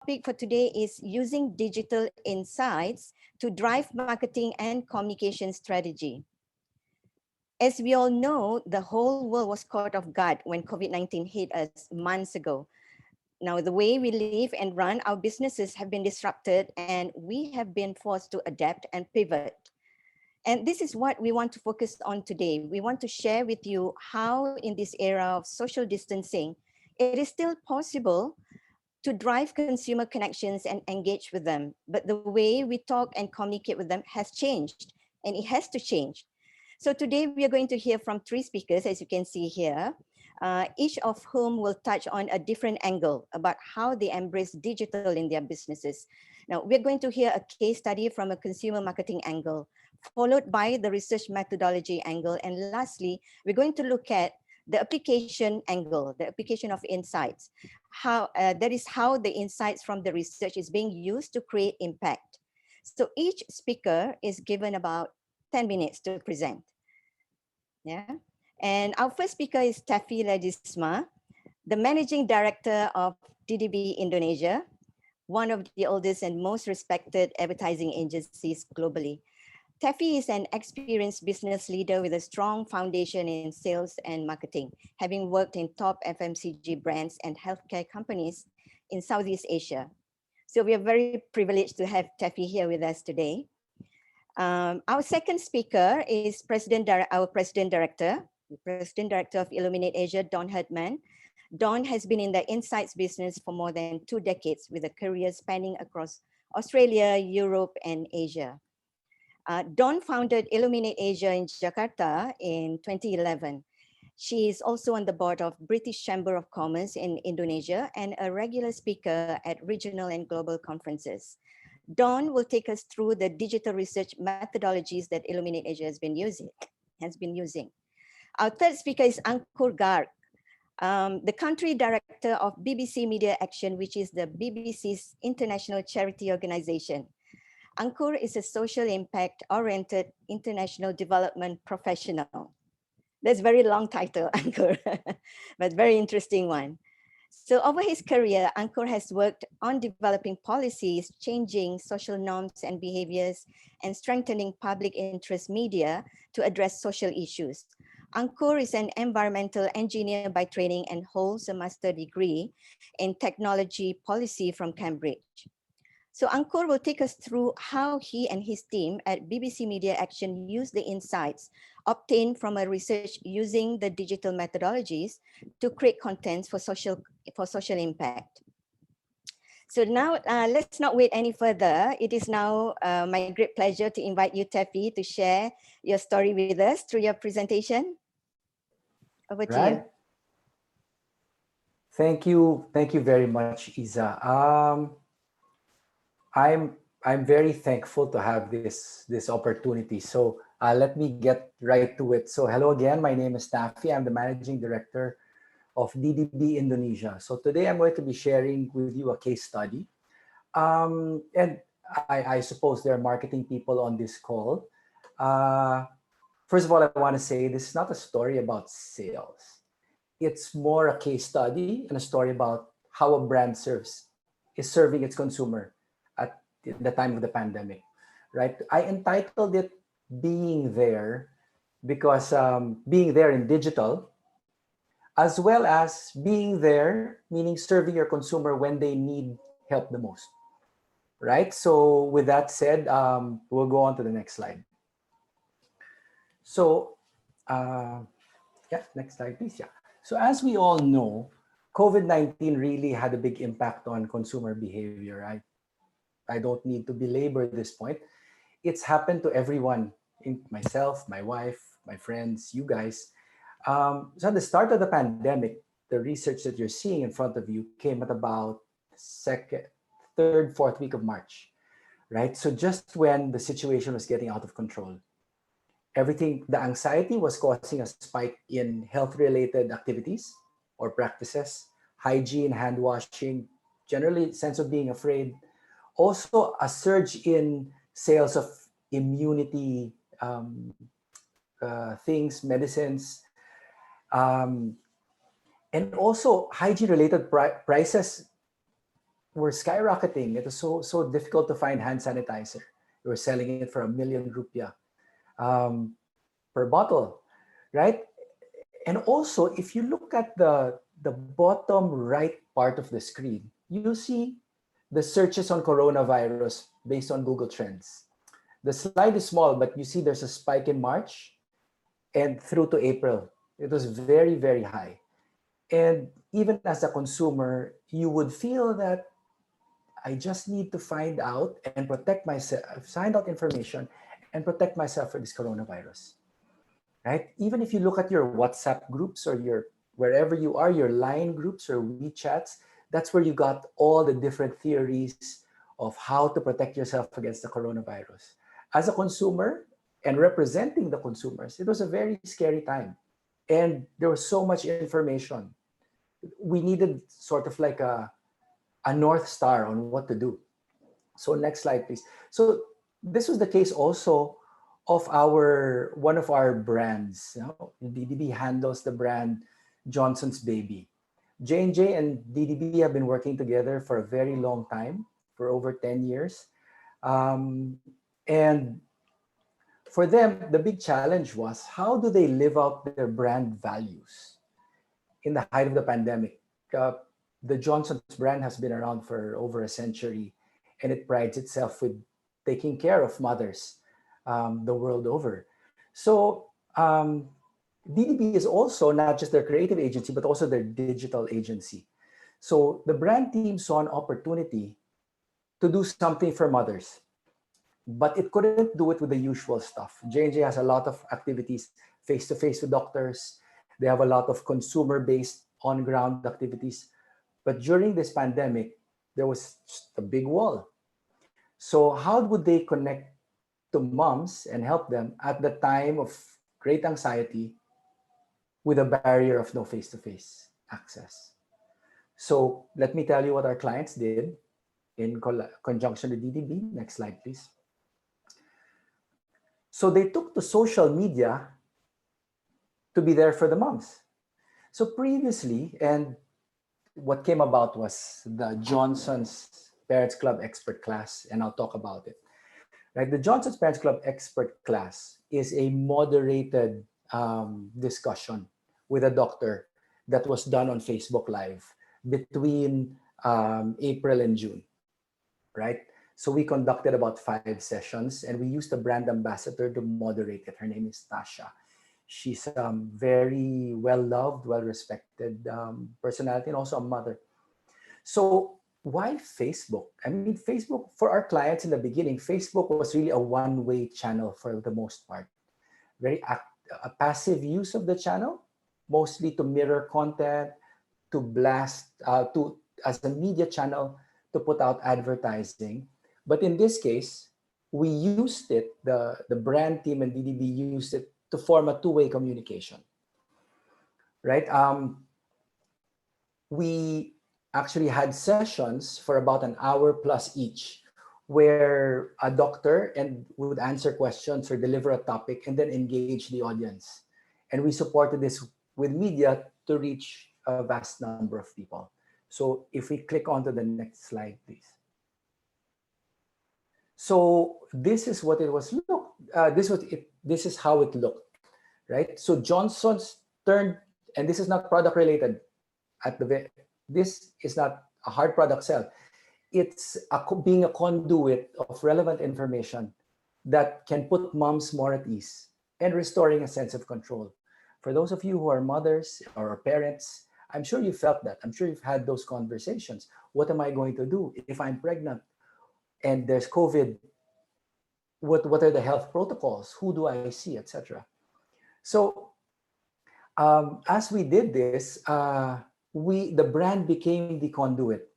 topic for today is using digital insights to drive marketing and communication strategy. As we all know, the whole world was caught off guard when COVID-19 hit us months ago. Now, the way we live and run our businesses have been disrupted, and we have been forced to adapt and pivot. And this is what we want to focus on today. We want to share with you how in this era of social distancing, it is still possible to drive consumer connections and engage with them. But the way we talk and communicate with them has changed, and it has to change. So today we are going to hear from three speakers, as you can see here, each of whom will touch on a different angle about how they embrace digital in their businesses. Now, we're going to hear a case study from a consumer marketing angle, followed by the research methodology angle, and lastly, we're going to look at the application angle, the application of insights, that is how the insights from the research is being used to create impact. So each speaker is given about 10 minutes to present. Yeah. And our first speaker is Taffy Ledesma, the Managing Director of DDB Indonesia, one of the oldest and most respected advertising agencies globally. Taffy is an experienced business leader with a strong foundation in sales and marketing, having worked in top FMCG brands and healthcare companies in Southeast Asia. So we are very privileged to have Taffy here with us today. Our second speaker is our President Director of Illuminate Asia, Don Herdman. Don has been in the insights business for more than 2 decades with a career spanning across Australia, Europe, and Asia. Dawn founded Illuminate Asia in Jakarta in 2011. She is also on the board of British Chamber of Commerce in Indonesia and a regular speaker at regional and global conferences. Dawn will take us through the digital research methodologies that Illuminate Asia has been using. Our third speaker is Ankur Garg, the country director of BBC Media Action, which is the BBC's international charity organization. Ankur is a social impact-oriented international development professional. That's a very long title, Ankur, but very interesting one. So over his career, Ankur has worked on developing policies, changing social norms and behaviors, and strengthening public interest media to address social issues. Ankur is an environmental engineer by training and holds a master's degree in technology policy from Cambridge. So Ankur will take us through how he and his team at BBC Media Action use the insights obtained from a research using the digital methodologies to create contents for social impact. So now let's not wait any further. It is now my great pleasure to invite you, Taffy, to share your story with us through your presentation. Over to you. Thank you very much, Isa. I'm very thankful to have this opportunity. So let me get right to it. So hello again, my name is Taffy. I'm the Managing Director of DDB Indonesia. So today I'm going to be sharing with you a case study. And I suppose there are marketing people on this call. First of all, I want to say this is not a story about sales. It's more a case study and a story about how a brand is serving its consumer at the time of the pandemic, right? I entitled it Being There because being there in digital, as well as being there, meaning serving your consumer when they need help the most, right? So with that said, we'll go on to the next slide. So, yeah, next slide, please. Yeah. So as we all know, COVID-19 really had a big impact on consumer behavior, right? I don't need to belabor this point. It's happened to everyone, myself, my wife, my friends, you guys. So at the start of the pandemic, the research that you're seeing in front of you came at about third, fourth week of March, right? So just when the situation was getting out of control, the anxiety was causing a spike in health-related activities or practices, hygiene, hand washing, generally sense of being afraid. Also a surge in sales of immunity things, medicines, and also hygiene-related prices were skyrocketing. It was so difficult to find hand sanitizer. They were selling it for 1 million rupiah um, per bottle, right? And also, if you look at the bottom right part of the screen, you see the searches on coronavirus based on Google Trends. The slide is small, but you see there's a spike in March and through to April. It was very, very high. And even as a consumer, you would feel that I just need to find out and protect myself, find out information and protect myself for this coronavirus, right? Even if you look at your WhatsApp groups or your wherever you are, your line groups or WeChats, that's where you got all the different theories of how to protect yourself against the coronavirus. As a consumer and representing the consumers, it was a very scary time. And there was so much information. We needed sort of like a North Star on what to do. So next slide, please. So this was the case also of our one of our brands. You know, DDB handles the brand Johnson's Baby. J&J and DDB have been working together for a very long time, for over 10 years. And for them, the big challenge was how do they live out their brand values in the height of the pandemic? The Johnson's brand has been around for over a century, and it prides itself with taking care of mothers the world over. So DDB is also not just their creative agency, but also their digital agency. So the brand team saw an opportunity to do something for mothers, but it couldn't do it with the usual stuff. J&J has a lot of activities face-to-face with doctors. They have a lot of consumer-based on-ground activities. But during this pandemic, there was just a big wall. So how would they connect to moms and help them at the time of great anxiety with a barrier of no face-to-face access? So let me tell you what our clients did in conjunction with DDB. Next slide, please. So they took to social media to be there for the moms. So previously, and what came about was the Johnson's Parents Club expert class, and I'll talk about it. Right, the Johnson's Parents Club expert class is a moderated discussion with a doctor that was done on Facebook Live between April and June, right? So we conducted about 5 sessions, and we used a brand ambassador to moderate it. Her name is Tasha. She's very well-loved, well-respected personality, and also a mother. So why Facebook? I mean, Facebook, for our clients in the beginning, Facebook was really a one-way channel for the most part. A passive use of the channel, mostly to mirror content, to blast, to as a media channel to put out advertising. But in this case, we used it, the brand team and DDB used it to form a two-way communication, right? We actually had sessions for about an hour plus each, where a doctor and would answer questions or deliver a topic and then engage the audience. And we supported this with media to reach a vast number of people. So if we click onto the next slide, please. So this is what it was. This is how it looked, right? So Johnson's turned, and this is not product related. This is not a hard product sell. It's being a conduit of relevant information that can put moms more at ease and restoring a sense of control. For those of you who are mothers or parents, I'm sure you felt that. I'm sure you've had those conversations. What am I going to do if I'm pregnant and there's COVID? What are the health protocols? Who do I see, etc. So as we did this, the brand became the conduit,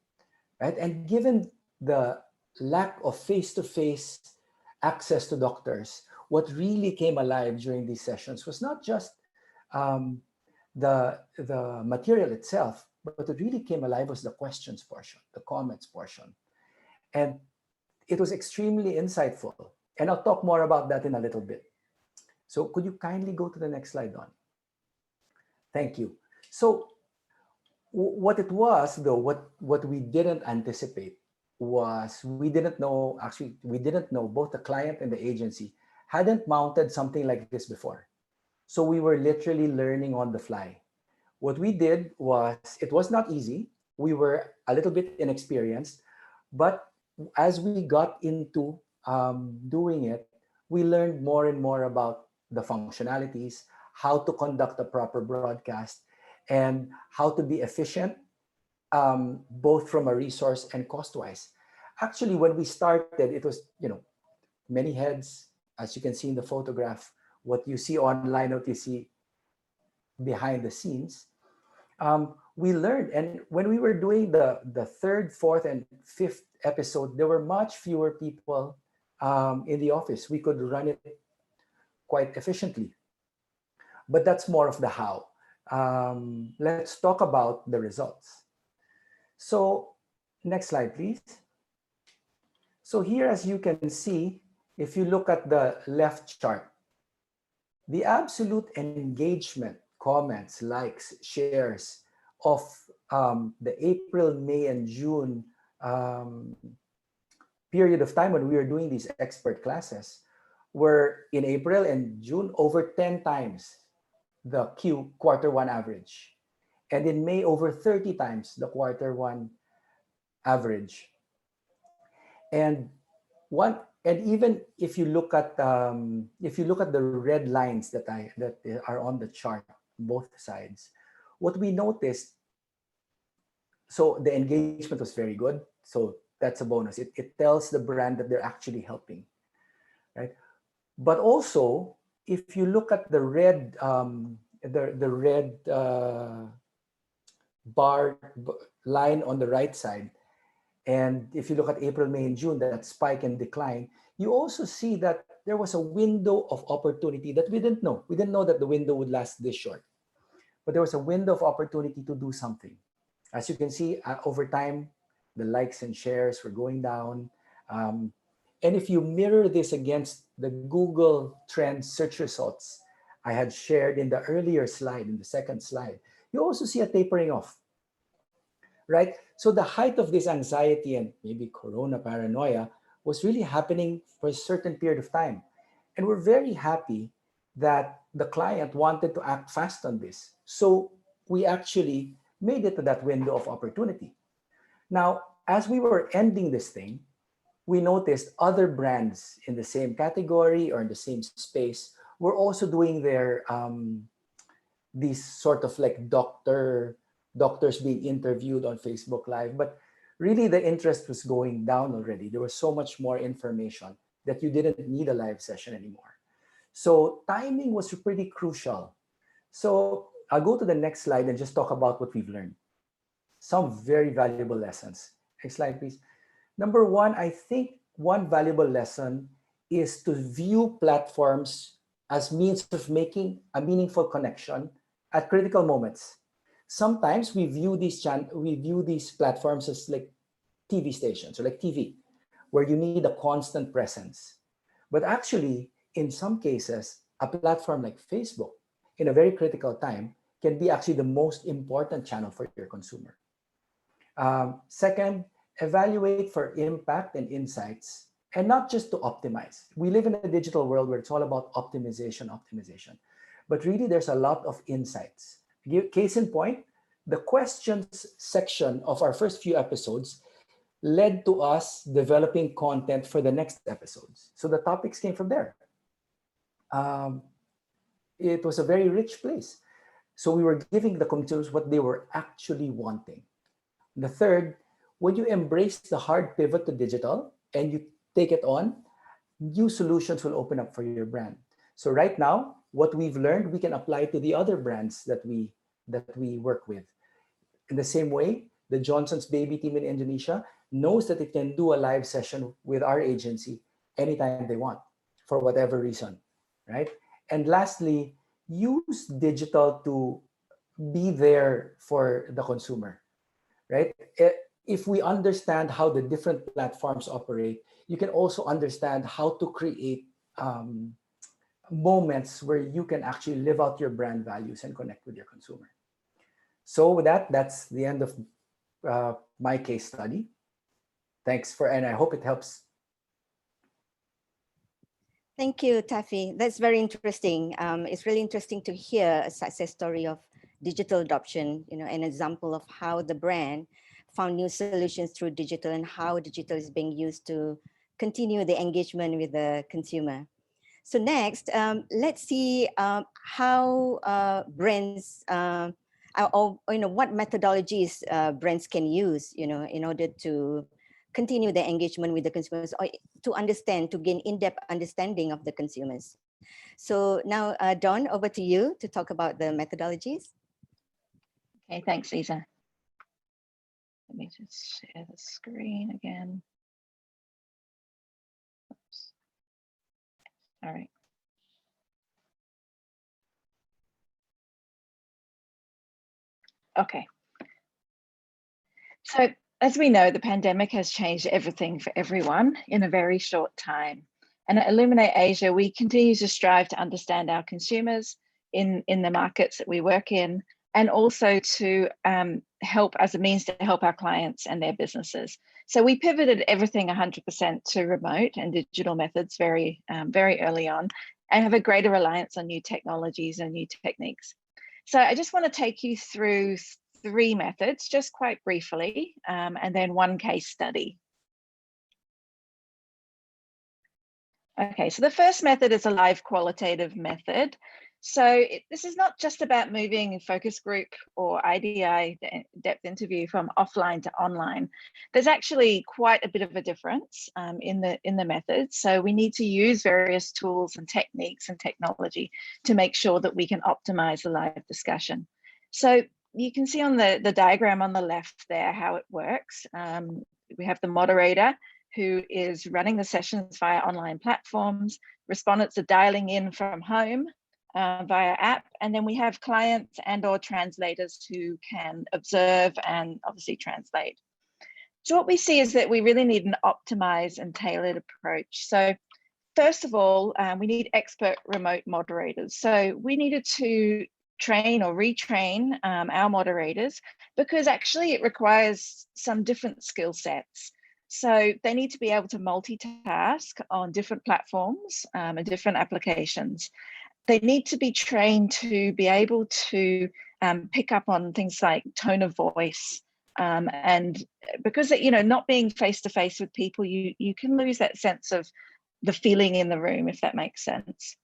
right? And given the lack of face-to-face access to doctors, what really came alive during these sessions was not just the material itself, but what really came alive was the questions portion, the comments portion. And it was extremely insightful. And I'll talk more about that in a little bit. So could you kindly go to the next slide, Don? Thank you. So What it was, though, what we didn't anticipate was we didn't know, actually, we didn't know, both the client and the agency hadn't mounted something like this before. So we were literally learning on the fly. What we did was, it was not easy. We were a little bit inexperienced, but as we got into doing it, we learned more and more about the functionalities, how to conduct a proper broadcast, and how to be efficient, both from a resource and cost wise. Actually, when we started, it was, many heads, as you can see in the photograph. What you see online, what you see behind the scenes, we learned. And when we were doing the third, fourth, and fifth episode, there were much fewer people in the office. We could run it quite efficiently. But that's more of the how. Let's talk about the results. So, next slide, please. So here, as you can see, if you look at the left chart, the absolute engagement, comments, likes, shares of the April, May, and June um, period of time when we were doing these expert classes were, in April and June, over 10 times the quarter one average. And in May, over 30 times the quarter one average. And even if you look at the red lines that are on the chart, both sides, what we noticed, so the engagement was very good. So that's a bonus. It tells the brand that they're actually helping, right? But also, if you look at the red line on the right side, and if you look at April, May, and June, that spike and decline, you also see that there was a window of opportunity that we didn't know. We didn't know that the window would last this short, but there was a window of opportunity to do something. As you can see, over time, the likes and shares were going down. Um, and if you mirror this against the Google Trends search results I had shared in the earlier slide, in the second slide, you also see a tapering off, right? So the height of this anxiety and maybe corona paranoia was really happening for a certain period of time. And we're very happy that the client wanted to act fast on this. So we actually made it to that window of opportunity. Now, as we were ending this thing, we noticed other brands in the same category or in the same space were also doing their these sort of like doctors being interviewed on Facebook Live, but really the interest was going down already. There was so much more information that you didn't need a live session anymore. So timing was pretty crucial. So I'll go to the next slide and just talk about what we've learned. Some very valuable lessons. Next slide, please. Number one, I think one valuable lesson is to view platforms as means of making a meaningful connection at critical moments. Sometimes we view these platforms as like TV stations or like TV, where you need a constant presence. But actually, in some cases, a platform like Facebook, in a very critical time, can be actually the most important channel for your consumer. Second, evaluate for impact and insights, and not just to optimize. We live in a digital world where it's all about optimization. But really, there's a lot of insights. Case in point, the questions section of our first few episodes led to us developing content for the next episodes. So the topics came from there. Um, it was a very rich place. So we were giving the consumers what they were actually wanting. The third, when you embrace the hard pivot to digital and you take it on, new solutions will open up for your brand. So right now, what we've learned, we can apply to the other brands that we work with. In the same way, the Johnson's Baby team in Indonesia knows that it can do a live session with our agency anytime they want, for whatever reason, right? And lastly, use digital to be there for the consumer, right? If we understand how the different platforms operate, you can also understand how to create moments where you can actually live out your brand values and connect with your consumer. So with that, that's the end of my case study. Thanks and I hope it helps. Thank you, Taffy. That's very interesting. It's really interesting to hear a success story of digital adoption, an example of how the brand found new solutions through digital and how digital is being used to continue the engagement with the consumer. So next, let's see how brands, or what methodologies brands can use, in order to continue the engagement with the consumers, or to gain in-depth understanding of the consumers. So now, Dawn, over to you to talk about the methodologies. Okay, thanks, Isa. Let me just share the screen again. Oops. All right. Okay. So as we know, the pandemic has changed everything for everyone in a very short time. And at Illuminate Asia, we continue to strive to understand our consumers in the markets that we work in, and also to help as a means to help our clients and their businesses. So we pivoted everything 100% to remote and digital methods very early on, and have a greater reliance on new technologies and new techniques. So I just want to take you through 3 methods, just quite briefly, and then 1 case study. Okay, so the first method is a live qualitative method. So this is not just about moving a focus group or IDI depth interview from offline to online. There's actually quite a bit of a difference in the method. So we need to use various tools and techniques and technology to make sure that we can optimize the live discussion. So you can see on the diagram on the left there how it works. We have the moderator who is running the sessions via online platforms. Respondents are dialing in from home via app, and then we have clients and or translators who can observe and obviously translate. So what we see is that we really need an optimized and tailored approach. So first of all, we need expert remote moderators. So we needed to train or retrain our moderators, because actually it requires some different skill sets. So they need to be able to multitask on different platforms and different applications. They need to be trained to be able to pick up on things like tone of voice. And because, not being face-to-face with people, you can lose that sense of the feeling in the room, if that makes sense.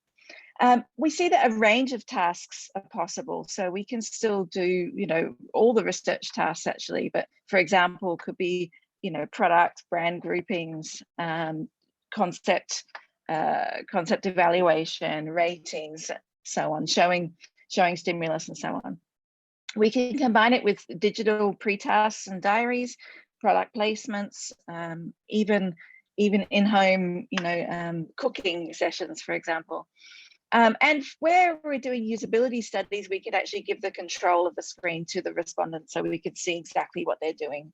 We see that a range of tasks are possible. So we can still do, all the research tasks actually, but for example, could be, product, brand groupings, concept evaluation, ratings, so on, showing stimulus and so on. We can combine it with digital pre-tasks and diaries, product placements, even in-home, cooking sessions, for example. And where we're doing usability studies, we could actually give the control of the screen to the respondent so we could see exactly what they're doing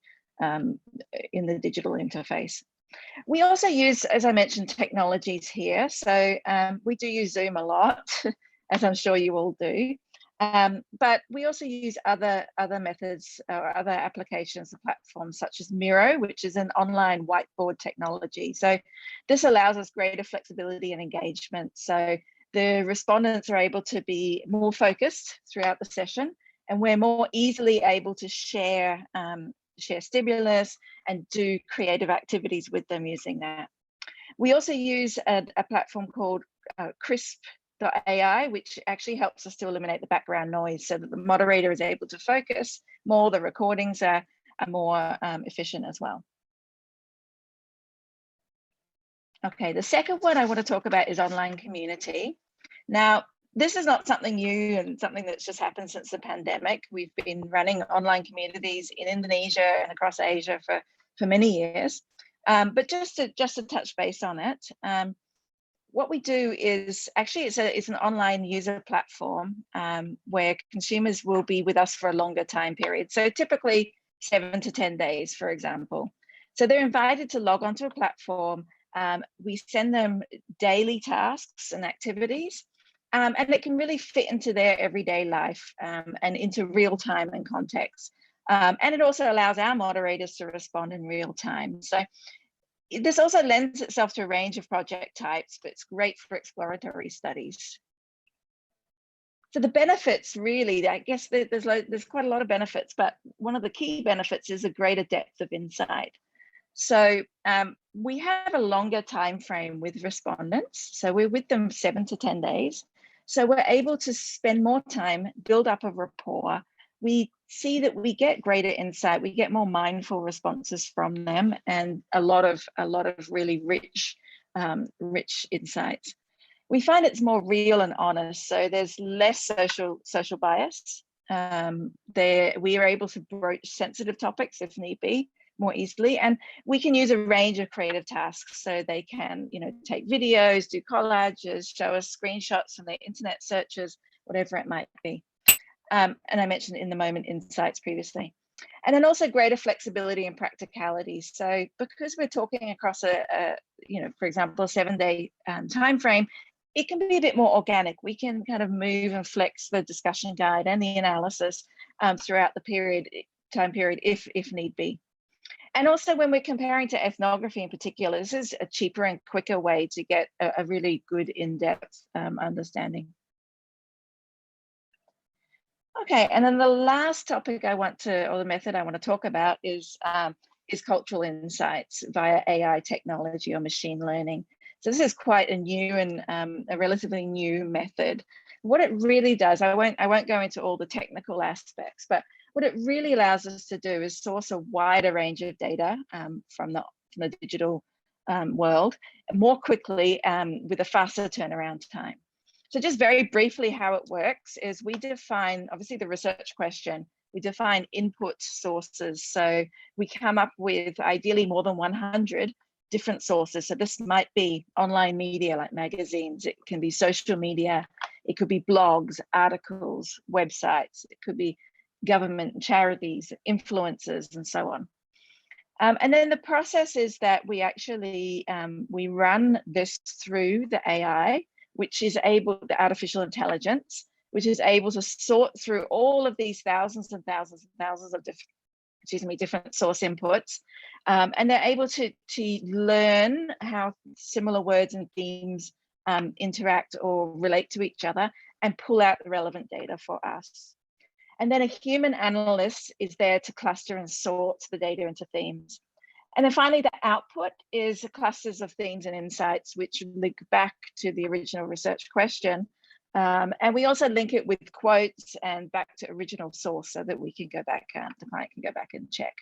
in the digital interface. We also use, as I mentioned, technologies here. So we do use Zoom a lot, as I'm sure you all do. But we also use other methods or other applications and platforms such as Miro, which is an online whiteboard technology. So this allows us greater flexibility and engagement. So the respondents are able to be more focused throughout the session, and we're more easily able to share stimulus and do creative activities with them using that. We also use a platform called crisp.ai, which actually helps us to eliminate the background noise so that the moderator is able to focus more, the recordings are more efficient as well. Okay, the second one I want to talk about is online community. Now, this is not something new and something that's just happened since the pandemic. We've been running online communities in Indonesia and across Asia for many years. But just to touch base on it, what we do is actually it's an online user platform where consumers will be with us for a longer time period. So typically 7 to 10 days, for example. So they're invited to log onto a platform. We send them daily tasks and activities. And it can really fit into their everyday life and into real time and context. And it also allows our moderators to respond in real time. So this also lends itself to a range of project types, but it's great for exploratory studies. So the benefits, really, I guess there's quite a lot of benefits, but one of the key benefits is a greater depth of insight. So we have a longer time frame with respondents. So we're with them 7 to 10 days. So we're able to spend more time, build up a rapport. We see that we get greater insight. We get more mindful responses from them, and a lot of really rich insights. We find it's more real and honest. So there's less social bias. We are able to broach sensitive topics if need be more easily, and we can use a range of creative tasks. So they can, take videos, do collages, show us screenshots from their internet searches, whatever it might be. And I mentioned in the moment insights previously. And then also greater flexibility and practicality. So because we're talking across for example, a 7-day time frame, it can be a bit more organic. We can kind of move and flex the discussion guide and the analysis throughout the time period if need be. And also when we're comparing to ethnography in particular, this is a cheaper and quicker way to get a really good in-depth understanding. Okay, and then the last topic the method I want to talk about is cultural insights via AI technology or machine learning. So this is quite a new and a relatively new method. What it really does, I won't go into all the technical aspects, but what it really allows us to do is source a wider range of data from the digital world more quickly with a faster turnaround time. So just very briefly how it works is we define, obviously, the research question. We define input sources. So we come up with ideally more than 100 different sources. So this might be online media like magazines. It can be social media. It could be blogs, articles, websites. It could be government, charities, influencers, and so on. And then the process is that we actually, we run this through the AI, which is the artificial intelligence, which is able to sort through all of these thousands and thousands and thousands of different source inputs. And they're able to learn how similar words and themes interact or relate to each other and pull out the relevant data for us. And then a human analyst is there to cluster and sort the data into themes. And then finally, the output is clusters of themes and insights, which link back to the original research question. And we also link it with quotes and back to original source so that we can go back, the client can go back and check.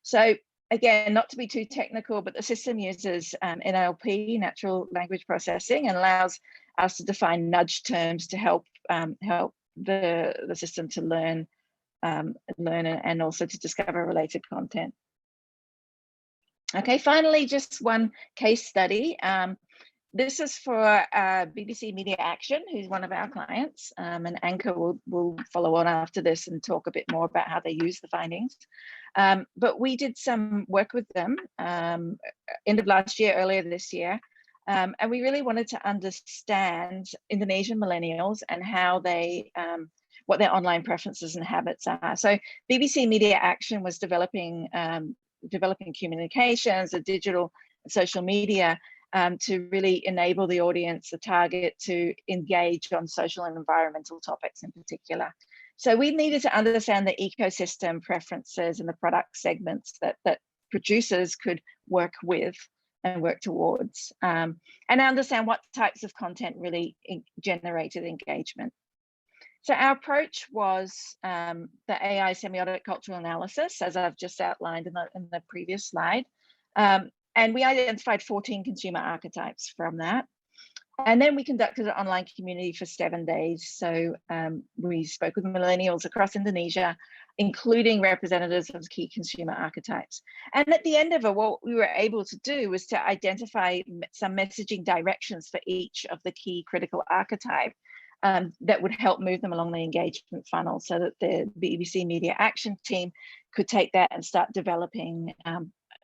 So again, not to be too technical, but the system uses NLP, natural language processing, and allows us to define nudge terms to help the system to learn and also to discover related content. Okay, finally, just one case study. This is for BBC Media Action, who's one of our clients, and Ankur will follow on after this and talk a bit more about how they use the findings. But we did some work with them end of last year, earlier this year, and we really wanted to understand Indonesian millennials and how they, what their online preferences and habits are. So BBC Media Action was developing communications, a digital social media, to really enable the audience, the target, to engage on social and environmental topics in particular. So we needed to understand the ecosystem preferences and the product segments that producers could work with and work towards, and understand what types of content really generated engagement. So our approach was the AI semiotic cultural analysis, as I've just outlined in the previous slide. And we identified 14 consumer archetypes from that. And then we conducted an online community for 7 days. So we spoke with millennials across Indonesia, including representatives of key consumer archetypes. And at the end of it, what we were able to do was to identify some messaging directions for each of the key critical archetype that would help move them along the engagement funnel so that the BBC Media Action team could take that and start developing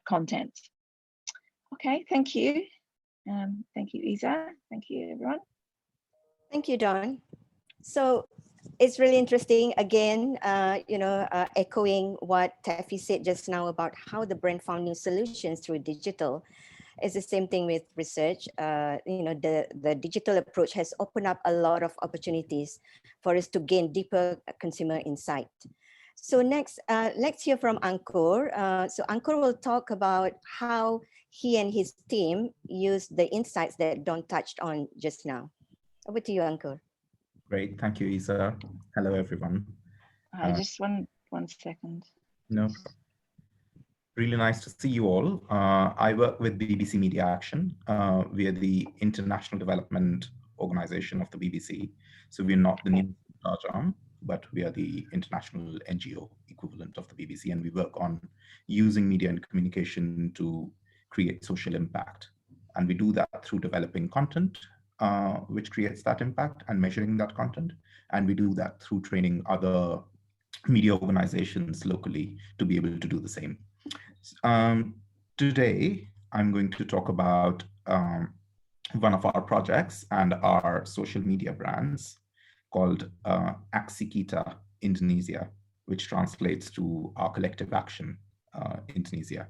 content. Okay, thank you. Thank you, Isa. Thank you, everyone. Thank you, Don. So it's really interesting. Again, echoing what Taffy said just now about how the brand found new solutions through digital. It's the same thing with research. The digital approach has opened up a lot of opportunities for us to gain deeper consumer insight. So next, let's hear from Ankur. So Ankur will talk about how he and his team use the insights that Don touched on just now. Over to you, Ankur. Great, thank you, Isa. Hello, everyone. Just one second. No problem. Really nice to see you all. I work with BBC Media Action. We are the international development organization of the BBC. So we're not the news large arm, but we are the international NGO equivalent of the BBC, and we work on using media and communication to create social impact. And we do that through developing content, which creates that impact, and measuring that content. And we do that through training other media organizations locally to be able to do the same. Today, I'm going to talk about one of our projects and our social media brands called Aksi Kita Indonesia, which translates to our collective action Indonesia.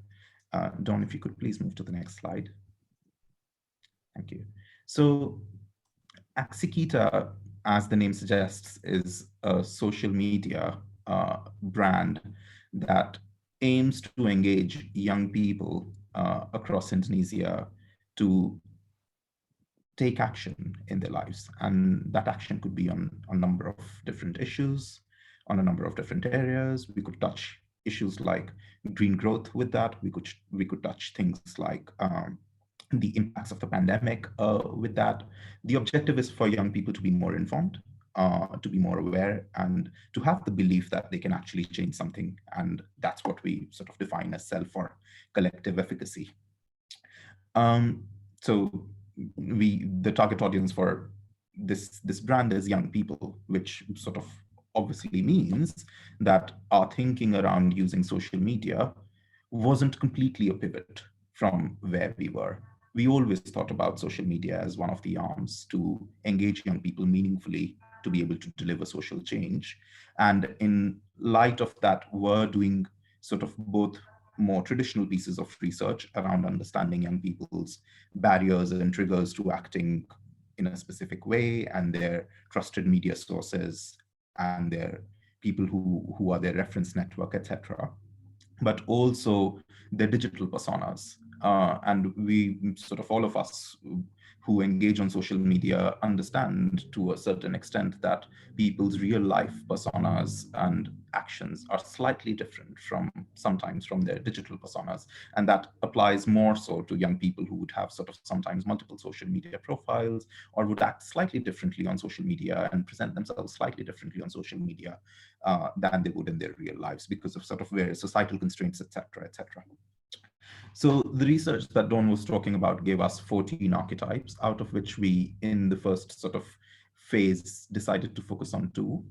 Don, if you could please move to the next slide. Thank you. So Aksi Kita, as the name suggests, is a social media brand that aims to engage young people across Indonesia to take action in their lives. And that action could be on a number of different issues, on a number of different areas. We could touch issues like green growth with that. We could touch things like the impacts of the pandemic with that. The objective is for young people to be more informed, to be more aware, and to have the belief that they can actually change something. And that's what we sort of define as self or collective efficacy. So the target audience for this brand is young people, which sort of obviously means that our thinking around using social media wasn't completely a pivot from where we were. We always thought about social media as one of the arms to engage young people meaningfully to be able to deliver social change. And in light of that, we're doing sort of both more traditional pieces of research around understanding young people's barriers and triggers to acting in a specific way, and their trusted media sources, and their people who are their reference network, etc. But also their digital personas. And we sort of, all of us who engage on social media understand to a certain extent that people's real life personas and actions are slightly different sometimes from their digital personas. And that applies more so to young people who would have sort of sometimes multiple social media profiles, or would act slightly differently on social media and present themselves slightly differently on social media than they would in their real lives because of sort of various societal constraints, etc., etc. So the research that Dawn was talking about gave us 14 archetypes, out of which we, in the first sort of phase, decided to focus on two,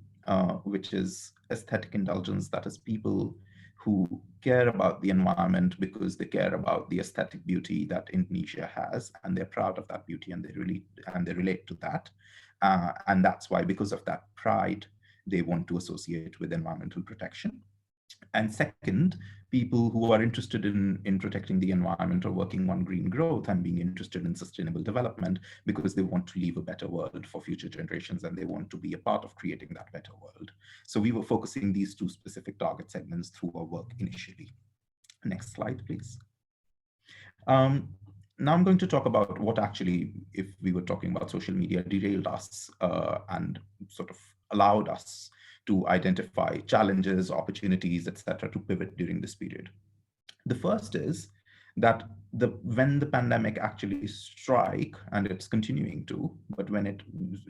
which is aesthetic indulgence, that is people who care about the environment because they care about the aesthetic beauty that Indonesia has, and they're proud of that beauty, and they relate to that. And that's why, because of that pride, they want to associate with environmental protection. And second, people who are interested in protecting the environment or working on green growth and being interested in sustainable development because they want to leave a better world for future generations, and they want to be a part of creating that better world. So we were focusing these two specific target segments through our work initially. Next slide, please. Now I'm going to talk about what actually, if we were talking about social media, derailed us and sort of allowed us to identify challenges, opportunities, etc., to pivot during this period. The first is that when the pandemic actually struck, and it's continuing to, but when it,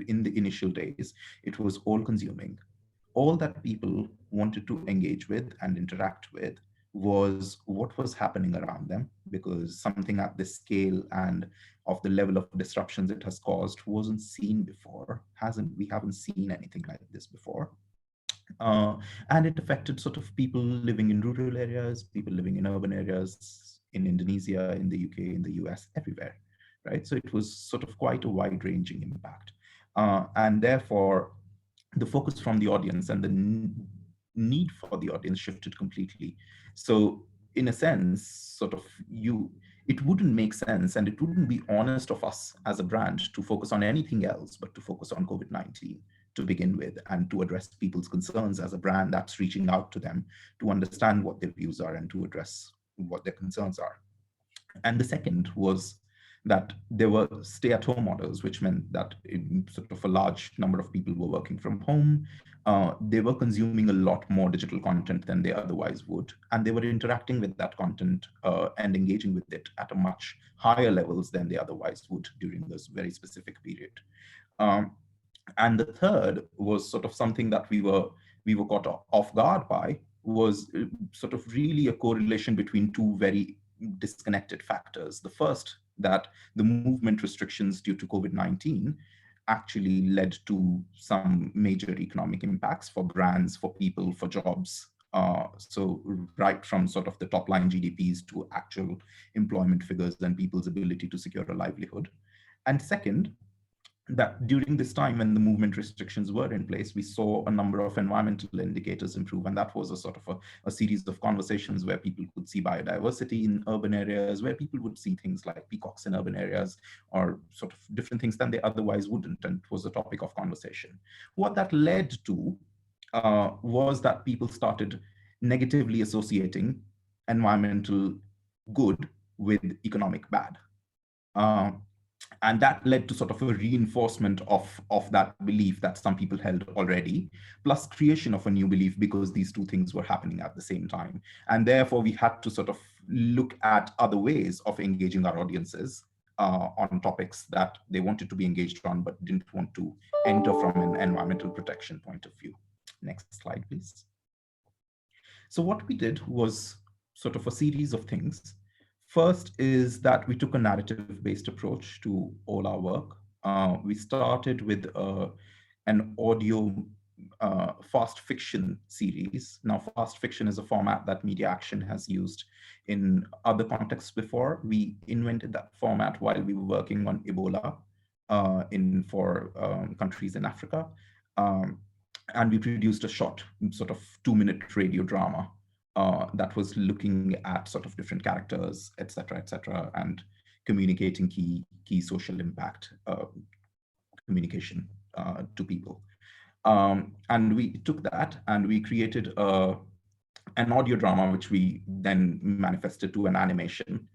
in the initial days, it was all-consuming. All that people wanted to engage with and interact with was what was happening around them, because something at this scale and of the level of disruptions it has caused wasn't seen before. We haven't seen anything like this before. And it affected sort of people living in rural areas, people living in urban areas, in Indonesia, in the UK, in the US, everywhere, right? So it was sort of quite a wide-ranging impact. And therefore, the focus from the audience and the need for the audience shifted completely. So in a sense, sort of it wouldn't make sense and it wouldn't be honest of us as a brand to focus on anything else but to focus on COVID-19 to begin with, and to address people's concerns as a brand that's reaching out to them to understand what their views are and to address what their concerns are. And the second was that there were stay-at-home orders, which meant that sort of a large number of people were working from home. They were consuming a lot more digital content than they otherwise would, and they were interacting with that content and engaging with it at a much higher levels than they otherwise would during this very specific period. And the third was sort of something that we were caught off guard by, was sort of really a correlation between two very disconnected factors. The first, that the movement restrictions due to COVID-19 actually led to some major economic impacts for brands, for people, for jobs. So right from sort of the top line GDPs to actual employment figures and people's ability to secure a livelihood. And second, that during this time when the movement restrictions were in place, we saw a number of environmental indicators improve. And that was a sort of a series of conversations where people could see biodiversity in urban areas, where people would see things like peacocks in urban areas, or sort of different things than they otherwise wouldn't, and it was a topic of conversation. What that led to was that people started negatively associating environmental good with economic bad. And that led to sort of a reinforcement of that belief that some people held already, plus creation of a new belief, because these two things were happening at the same time. And therefore, we had to sort of look at other ways of engaging our audiences on topics that they wanted to be engaged on, but didn't want to enter from an environmental protection point of view. Next slide, please. So what we did was sort of a series of things. First is that we took a narrative-based approach to all our work. We started with an audio fast fiction series. Now, fast fiction is a format that Media Action has used in other contexts before. We invented that format while we were working on Ebola for countries in Africa. And we produced a short sort of 2-minute radio drama that was looking at sort of different characters, et cetera, and communicating key social impact communication to people. And we took that and we created an audio drama, which we then manifested to an animation,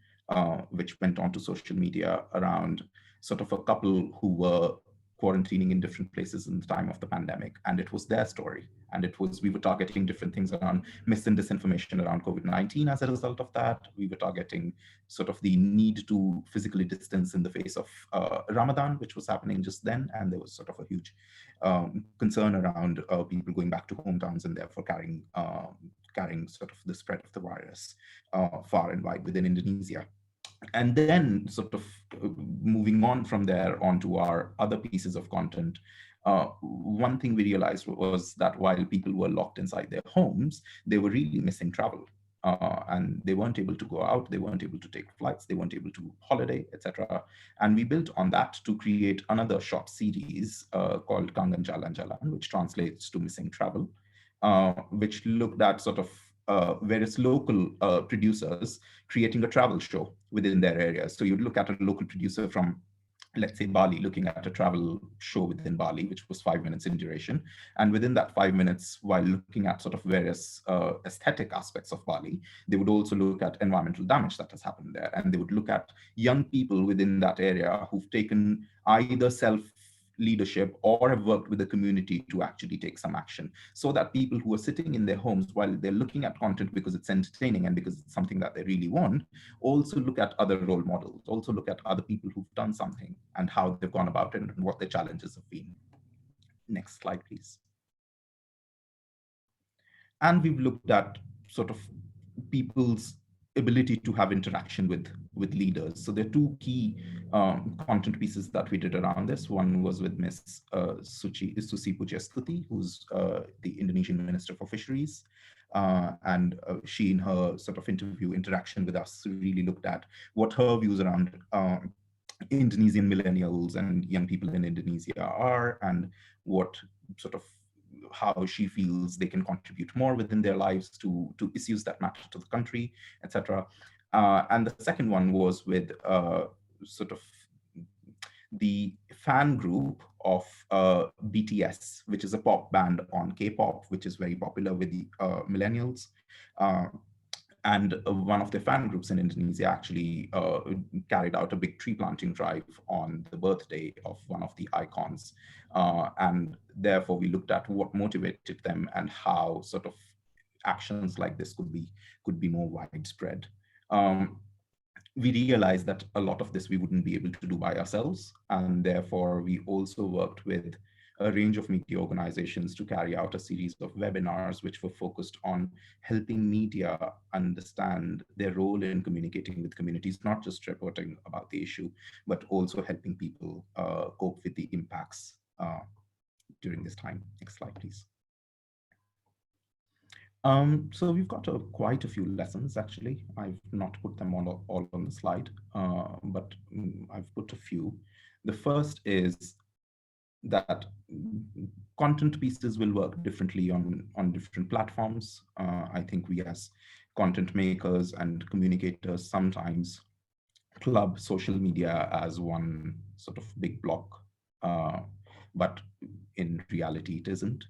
which went on to social media around sort of a couple who were quarantining in different places in the time of the pandemic. And it was their story. And we were targeting different things around mis and disinformation around COVID-19 as a result of that. We were targeting sort of the need to physically distance in the face of Ramadan, which was happening just then. And there was sort of a huge concern around people going back to hometowns and therefore carrying sort of the spread of the virus far and wide within Indonesia. And then sort of moving on from there onto our other pieces of content, one thing we realized was that while people were locked inside their homes, they were really missing travel. And they weren't able to go out, they weren't able to take flights, they weren't able to holiday, etc. And we built on that to create another short series called Kangen Jalan Jalan, which translates to missing travel, which looked at sort of various local producers creating a travel show within their area. So you'd look at a local producer from, let's say, Bali, looking at a travel show within Bali, which was 5 minutes in duration. And within that 5 minutes, while looking at sort of various aesthetic aspects of Bali, they would also look at environmental damage that has happened there. And they would look at young people within that area who've taken either self-leadership or have worked with the community to actually take some action, so that people who are sitting in their homes while they're looking at content because it's entertaining and because it's something that they really want, also look at other role models, also look at other people who've done something and how they've gone about it and what their challenges have been. Next slide, please. And we've looked at sort of people's ability to have interaction with leaders. So there are two key content pieces that we did around this. One was with Miss Susi Pujastuti, who's the Indonesian Minister for Fisheries. And she, in her sort of interview interaction with us, really looked at what her views around Indonesian millennials and young people in Indonesia are, and what sort of how she feels they can contribute more within their lives to issues that matter to the country, etc. And the second one was with sort of the fan group of BTS, which is a pop band on K-pop, which is very popular with the millennials. And one of the fan groups in Indonesia actually carried out a big tree planting drive on the birthday of one of the icons. And therefore, we looked at what motivated them and how sort of actions like this could be more widespread. We realized that a lot of this we wouldn't be able to do by ourselves. And therefore, we also worked with a range of media organizations to carry out a series of webinars which were focused on helping media understand their role in communicating with communities, not just reporting about the issue, but also helping people cope with the impacts during this time. Next slide, please. So we've got quite a few lessons, actually. I've not put them all on the slide, but I've put a few. The first is that content pieces will work differently on different platforms. I think we as content makers and communicators sometimes club social media as one sort of big block, but in reality it isn't.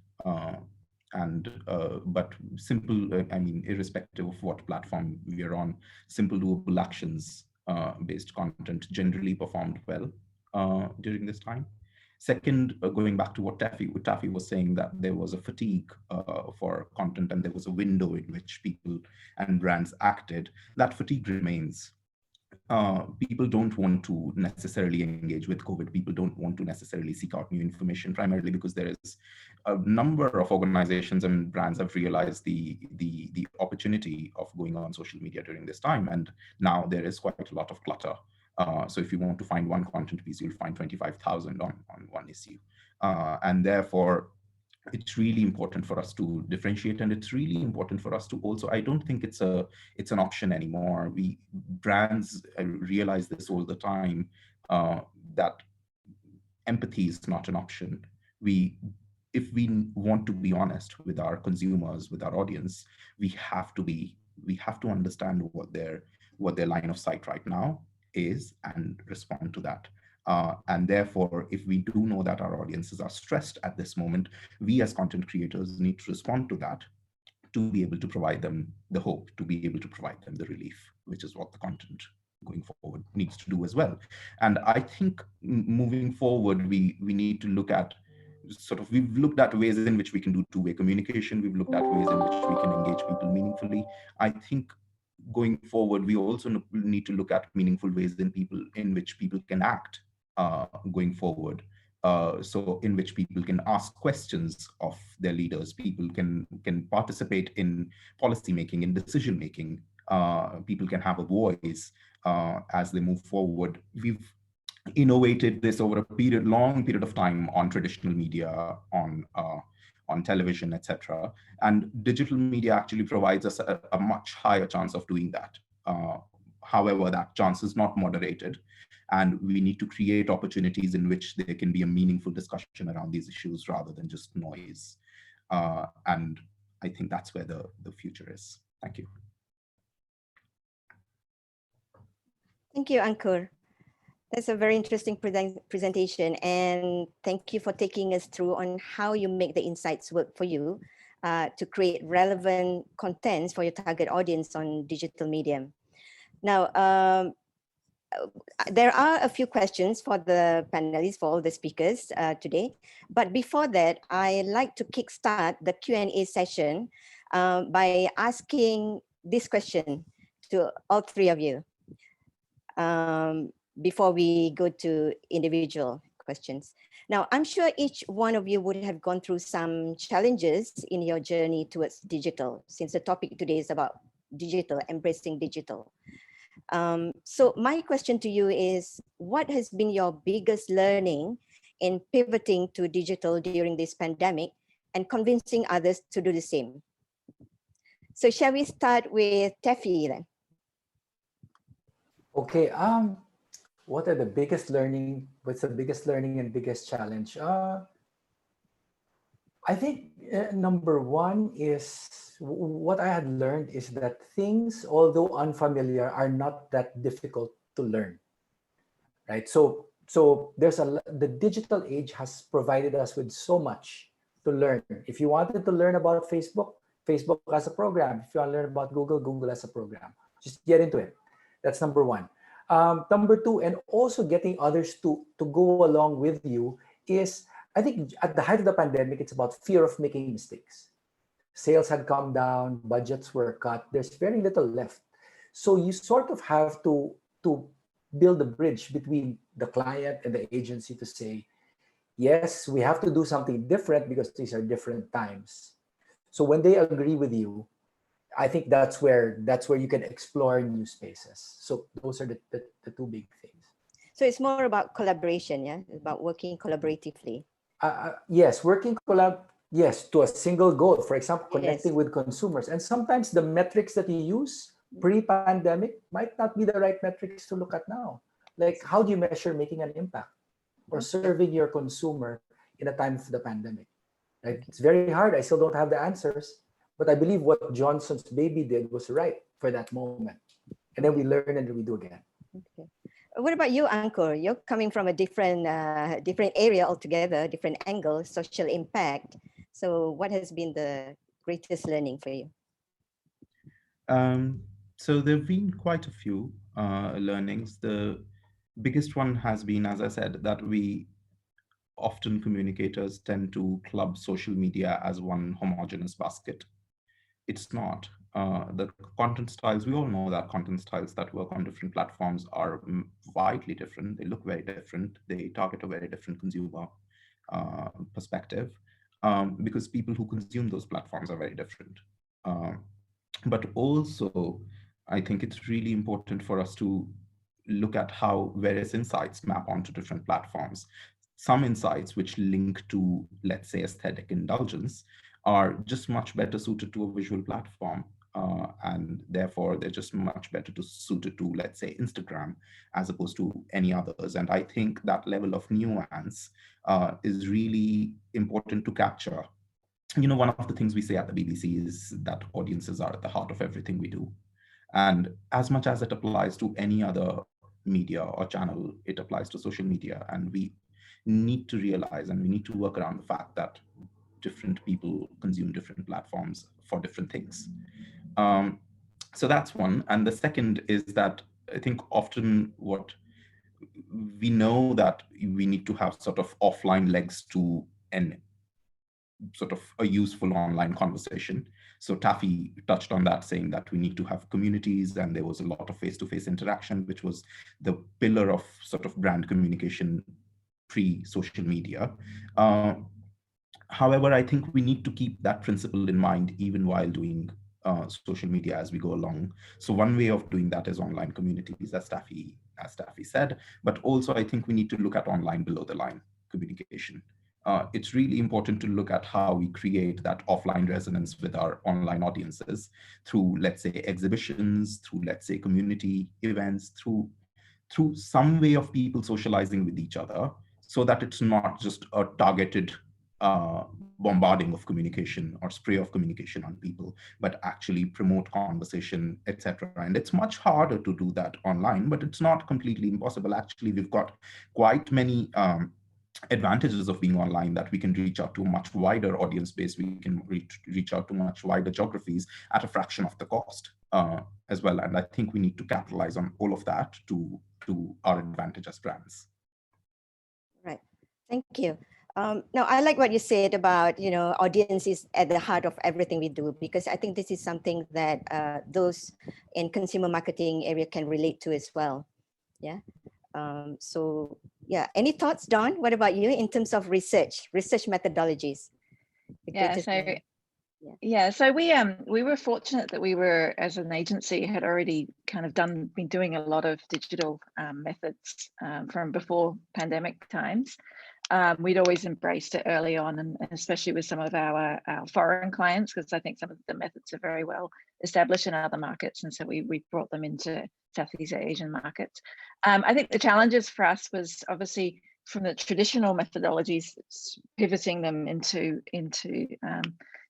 But simple, I mean, irrespective of what platform we are on, simple doable actions based content generally performed well during this time. Second, going back to what Taffy was saying, that there was a fatigue for content and there was a window in which people and brands acted. That fatigue remains. People don't want to necessarily engage with COVID. People don't want to necessarily seek out new information, primarily because there is a number of organizations and brands have realized the opportunity of going on social media during this time. And now there is quite a lot of clutter. So if you want to find one content piece, you'll find 25,000 on one issue. And therefore, it's really important for us to differentiate, and it's really important for us to also, I don't think it's an option anymore. Brands realize this all the time, that empathy is not an option. If we want to be honest with our consumers, with our audience, we have to understand what their line of sight right now is and respond to that. And therefore, if we do know that our audiences are stressed at this moment, we as content creators need to respond to that to be able to provide them the hope, to be able to provide them the relief, which is what the content going forward needs to do as well. And I think moving forward, we need to look at we've looked at ways in which we can do two-way communication. We've looked at ways in which we can engage people meaningfully. I think going forward, we also need to look at meaningful ways in which people can act going forward. So in which people can ask questions of their leaders, people can participate in policy making, in decision making, people can have a voice as they move forward. We've innovated this over a long period of time on traditional media, on television, etc. And digital media actually provides us a much higher chance of doing that. However, that chance is not moderated. And we need to create opportunities in which there can be a meaningful discussion around these issues rather than just noise. And I think that's where the future is. Thank you. Thank you, Ankur. That's a very interesting presentation, and thank you for taking us through on how you make the insights work for you to create relevant contents for your target audience on digital medium. Now, there are a few questions for the panelists, for all the speakers today. But before that, I like to kickstart the Q&A session by asking this question to all three of you before we go to individual questions. Now, I'm sure each one of you would have gone through some challenges in your journey towards digital, since the topic today is about digital, embracing digital. So my question to you is, what has been your biggest learning in pivoting to digital during this pandemic and convincing others to do the same? So shall we start with Taffy then? Okay. What are the biggest learning? What's the biggest learning and biggest challenge? I think number one is what I had learned is that things, although unfamiliar, are not that difficult to learn, right? So there's the digital age has provided us with so much to learn. If you wanted to learn about Facebook, Facebook has a program. If you want to learn about Google, Google has a program. Just get into it. That's number one. Number two, and also getting others to go along with you is, I think at the height of the pandemic, it's about fear of making mistakes. Sales had come down, budgets were cut. There's very little left. So you sort of have to build a bridge between the client and the agency to say, yes, we have to do something different because these are different times. So when they agree with you, I think that's where you can explore new spaces. So those are the two big things. So it's more about collaboration, yeah, about working collaboratively. Yes, yes, to a single goal. For example, connecting Yes. with consumers. And sometimes the metrics that you use pre-pandemic might not be the right metrics to look at now. Like, how do you measure making an impact or serving your consumer in a time of the pandemic? Right? It's very hard. I still don't have the answers, but I believe what Johnson's baby did was right for that moment. And then we learn and we do again. Okay. What about you, Ankur? You're coming from a different area altogether, different angle, social impact. So what has been the greatest learning for you? Um, so there have been quite a few learnings. The biggest one has been, as I said, that we often communicators tend to club social media as one homogeneous basket. It's not. The content styles, we all know that content styles that work on different platforms are widely different. They look very different. They target a very different consumer perspective because people who consume those platforms are very different. But also, I think it's really important for us to look at how various insights map onto different platforms. Some insights which link to, let's say, aesthetic indulgence are just much better suited to a visual platform. And therefore, they're just much better suited to, let's say, Instagram, as opposed to any others. And I think that level of nuance is really important to capture. You know, one of the things we say at the BBC is that audiences are at the heart of everything we do. And as much as it applies to any other media or channel, it applies to social media. And we need to realize and we need to work around the fact that different people consume different platforms for different things. So that's one. And the second is that I think often what we know that we need to have sort of offline legs to an sort of a useful online conversation. So Taffy touched on that, saying that we need to have communities, and there was a lot of face-to-face interaction, which was the pillar of sort of brand communication pre-social media. However, I think we need to keep that principle in mind even while doing social media as we go along. So one way of doing that is online communities, as Taffy said, but also I think we need to look at online below the line communication. It's really important to look at how we create that offline resonance with our online audiences through, let's say, exhibitions, through, let's say, community events, through some way of people socializing with each other, so that it's not just a targeted bombarding of communication or spray of communication on people, but actually promote conversation, etc. And it's much harder to do that online, but it's not completely impossible. Actually, we've got quite many advantages of being online, that we can reach out to a much wider audience base. We can reach out to much wider geographies at a fraction of the cost as well. And I think we need to capitalize on all of that to our advantage as brands. Right. Thank you. Now, I like what you said about, audience is at the heart of everything we do, because I think this is something that those in consumer marketing area can relate to as well. Yeah. So yeah, any thoughts, Dawn? What about you in terms of research methodologies? Yeah, so Yeah, so we were fortunate that we were, as an agency, had already kind of been doing a lot of digital methods from before pandemic times. We'd always embraced it early on, and especially with some of our foreign clients, because I think some of the methods are very well established in other markets, and so we brought them into Southeast Asian markets. I think the challenges for us was obviously from the traditional methodologies, pivoting them into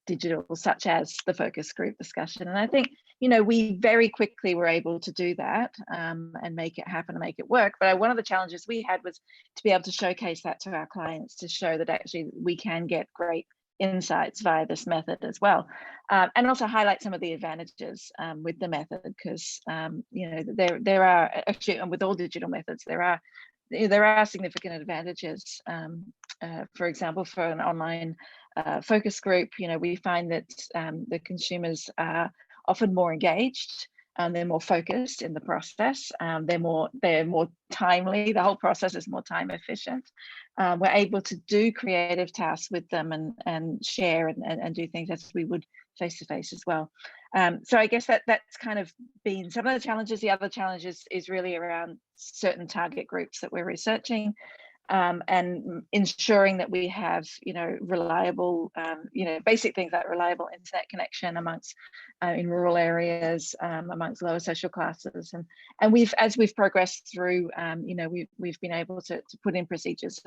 digital, such as the focus group discussion. And I think, we very quickly were able to do that and make it happen and make it work. But one of the challenges we had was to be able to showcase that to our clients, to show that actually we can get great insights via this method as well, and also highlight some of the advantages with the method, because there are actually, and with all digital methods, there are significant advantages. For example, for an online focus group, we find that the consumers are often more engaged, they're more focused in the process, they're more timely. The whole process is more time efficient. We're able to do creative tasks with them and share and do things as we would face to face as well. So I guess that's kind of been some of the challenges. The other challenges is really around certain target groups that we're researching, and ensuring that we have, reliable, basic things like reliable internet connection amongst in rural areas, amongst lower social classes, and as we've progressed through, we've been able to put in procedures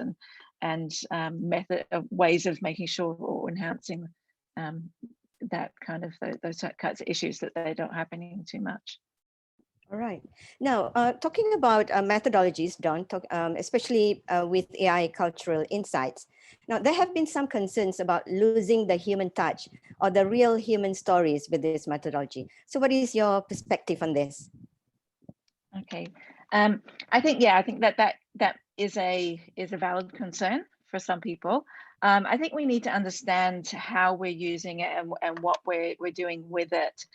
and method of ways of making sure or enhancing that kind of those kinds of issues, that they don't happen too much. All right. Now, talking about methodologies, Dawn, especially with AI cultural insights. Now, there have been some concerns about losing the human touch or the real human stories with this methodology. So what is your perspective on this? Okay. I think that is a valid concern for some people. I think we need to understand how we're using it and what we're doing with it.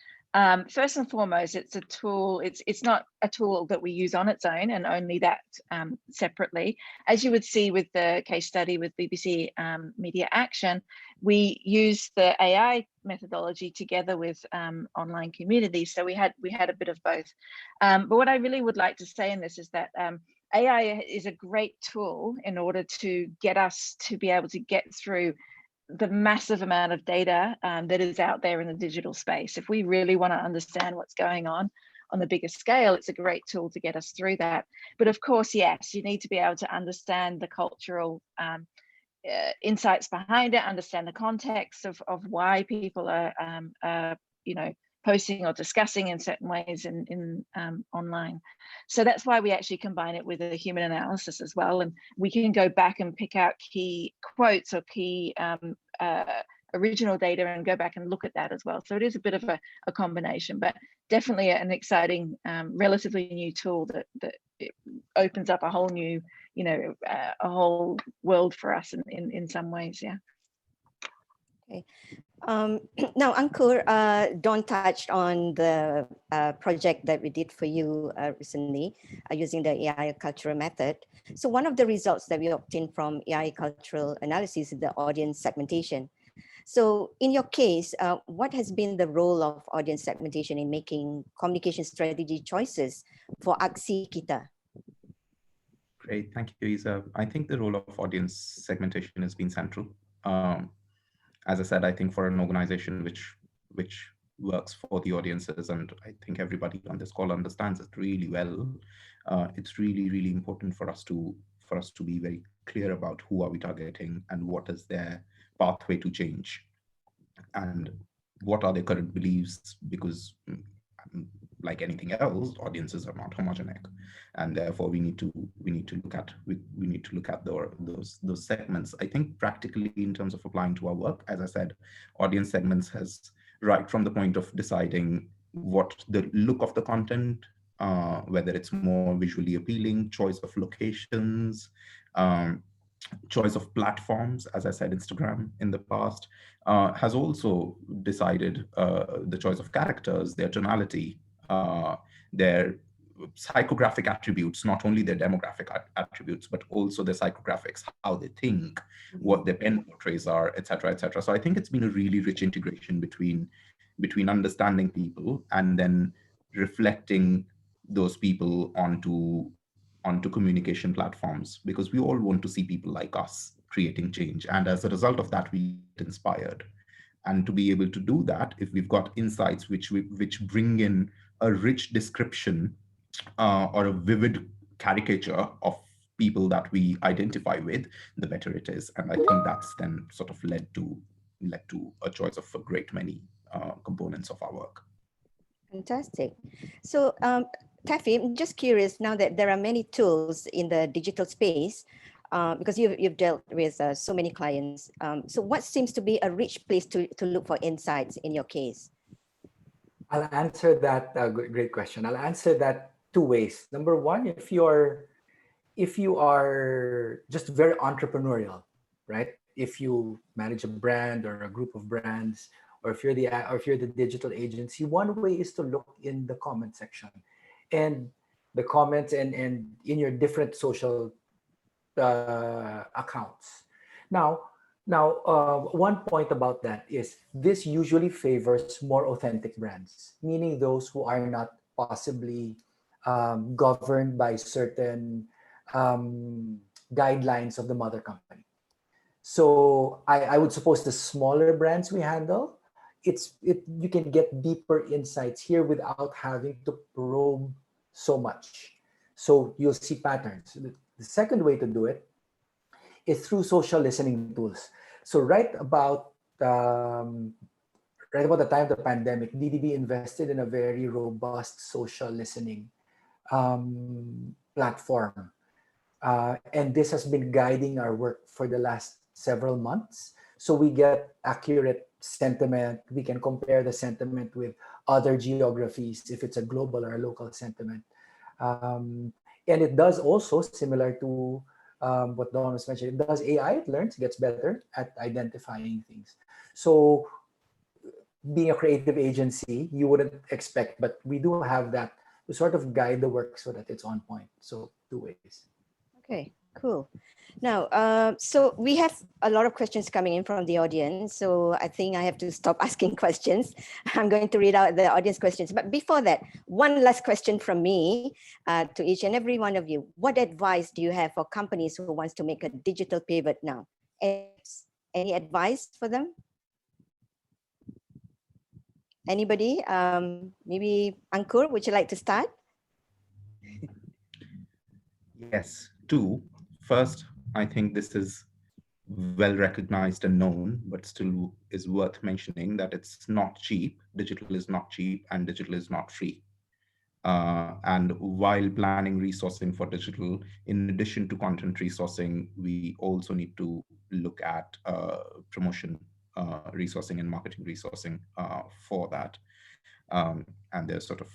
First and foremost, it's a tool. It's not a tool that we use on its own and only that separately. As you would see with the case study with BBC Media Action, we use the AI methodology together with online communities. So we had a bit of both. But what I really would like to say in this is that AI is a great tool in order to get us to be able to get through the massive amount of data that is out there in the digital space. If we really want to understand what's going on the bigger scale, it's a great tool to get us through that. But of course, yes, you need to be able to understand the cultural insights behind it, understand the context of why people are posting or discussing in certain ways in online. So that's why we actually combine it with a human analysis as well. And we can go back and pick out key quotes or key original data and go back and look at that as well. So it is a bit of a combination, but definitely an exciting, relatively new tool that it opens up a whole new, a whole world for us in some ways, yeah. Okay. Now, Ankur, Dawn touched on the project that we did for you recently using the AI cultural method. So one of the results that we obtained from AI cultural analysis is the audience segmentation. So in your case, what has been the role of audience segmentation in making communication strategy choices for Aksi Kita? Great, thank you, Isa. I think the role of audience segmentation has been central. As I said, I think for an organization which works for the audiences, and I think everybody on this call understands it really well, it's really, really important for us to be very clear about who are we targeting and what is their pathway to change and what are their current beliefs, because like anything else, audiences are not homogeneic, and therefore we need to look at those segments. I think practically in terms of applying to our work, as I said, audience segments has right from the point of deciding what the look of the content, whether it's more visually appealing, choice of locations, choice of platforms, as I said, Instagram in the past, has also decided the choice of characters, their tonality, their psychographic attributes, not only their demographic attributes, but also their psychographics, how they think, what their pen portraits are, et cetera, et cetera. So I think it's been a really rich integration between understanding people and then reflecting those people onto communication platforms, because we all want to see people like us creating change. And as a result of that, we get inspired. And to be able to do that, if we've got insights which bring in a rich description or a vivid caricature of people that we identify with, the better it is. And I think that's then sort of led to a choice of a great many components of our work. Fantastic. So, Taffy, I'm just curious now that there are many tools in the digital space, because you've dealt with so many clients. So what seems to be a rich place to look for insights in your case? I'll answer that. Great question. I'll answer that two ways. Number one, if you are just very entrepreneurial, right? If you manage a brand or a group of brands, or if you're the digital agency, one way is to look in the comment section, and the comments and in your different social accounts. Now, one point about that is this usually favors more authentic brands, meaning those who are not possibly governed by certain guidelines of the mother company. So I would suppose the smaller brands we handle, you can get deeper insights here without having to probe so much. So you'll see patterns. The second way to do it is through social listening tools. So right about the time of the pandemic, DDB invested in a very robust social listening platform. And this has been guiding our work for the last several months. So we get accurate sentiment. We can compare the sentiment with other geographies if it's a global or a local sentiment. And it does also, similar to what Don was mentioning, it does AI, it learns, gets better at identifying things. So being a creative agency, you wouldn't expect, but we do have that to sort of guide the work so that it's on point. So two ways. Okay, cool. Now, so we have a lot of questions coming in from the audience. So I think I have to stop asking questions. I'm going to read out the audience questions. But before that, one last question from me to each and every one of you. What advice do you have for companies who wants to make a digital pivot now? Any advice for them? Anybody? Maybe Ankur, would you like to start? Yes, two. First, I think this is well recognized and known, but still is worth mentioning that it's not cheap. Digital is not cheap and digital is not free. And while planning resourcing for digital, in addition to content resourcing, we also need to look at promotion resourcing and marketing resourcing for that. And there's sort of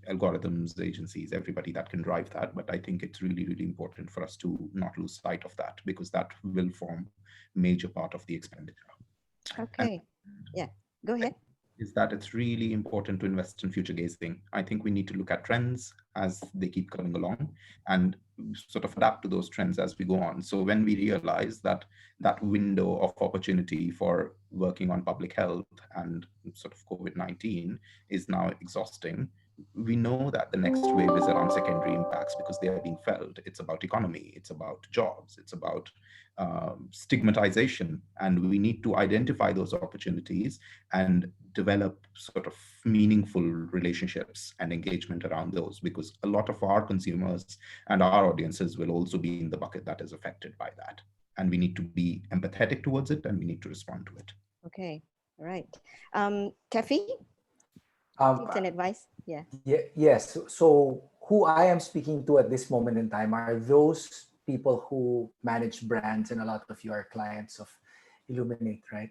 algorithms, agencies, everybody that can drive that. But I think it's really, really important for us to not lose sight of that, because that will form a major part of the expenditure. Okay, yeah, go ahead. Is that it's really important to invest in future gazing. I think we need to look at trends as they keep coming along and sort of adapt to those trends as we go on. So when we realize that that window of opportunity for working on public health and sort of COVID-19 is now exhausting, we know that the next wave is around secondary impacts because they are being felt. It's about economy, it's about jobs, it's about stigmatization, and we need to identify those opportunities and develop sort of meaningful relationships and engagement around those, because a lot of our consumers and our audiences will also be in the bucket that is affected by that. And we need to be empathetic towards it and we need to respond to it. Okay, all right. Taffy? Tips and advice? Yeah. Yes. So who I am speaking to at this moment in time are those people who manage brands, and a lot of you are clients of Illuminate, right?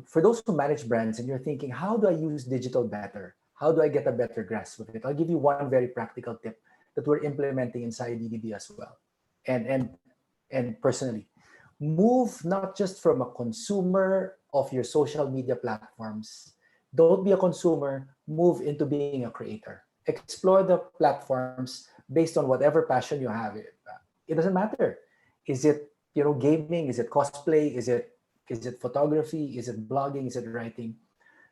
For those who manage brands and you're thinking, how do I use digital better? How do I get a better grasp of it? I'll give you one very practical tip that we're implementing inside DDB as well. And personally, move not just from a consumer of your social media platforms. Don't be a consumer, move into being a creator. explore the platforms based on whatever passion you have. It doesn't matter. Is it, gaming? Is it cosplay? Is it photography? Is it blogging? Is it writing?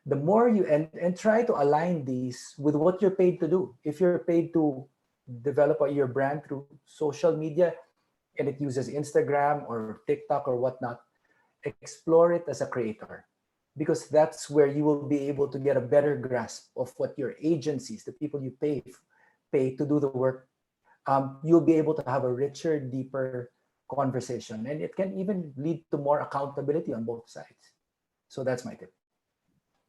The more you and try to align these with what you're paid to do. If you're paid to develop your brand through social media and it uses Instagram or TikTok or whatnot, explore it as a creator, because that's where you will be able to get a better grasp of what your agencies, the people you pay to do the work, you'll be able to have a richer, deeper conversation, and it can even lead to more accountability on both sides. So that's my tip.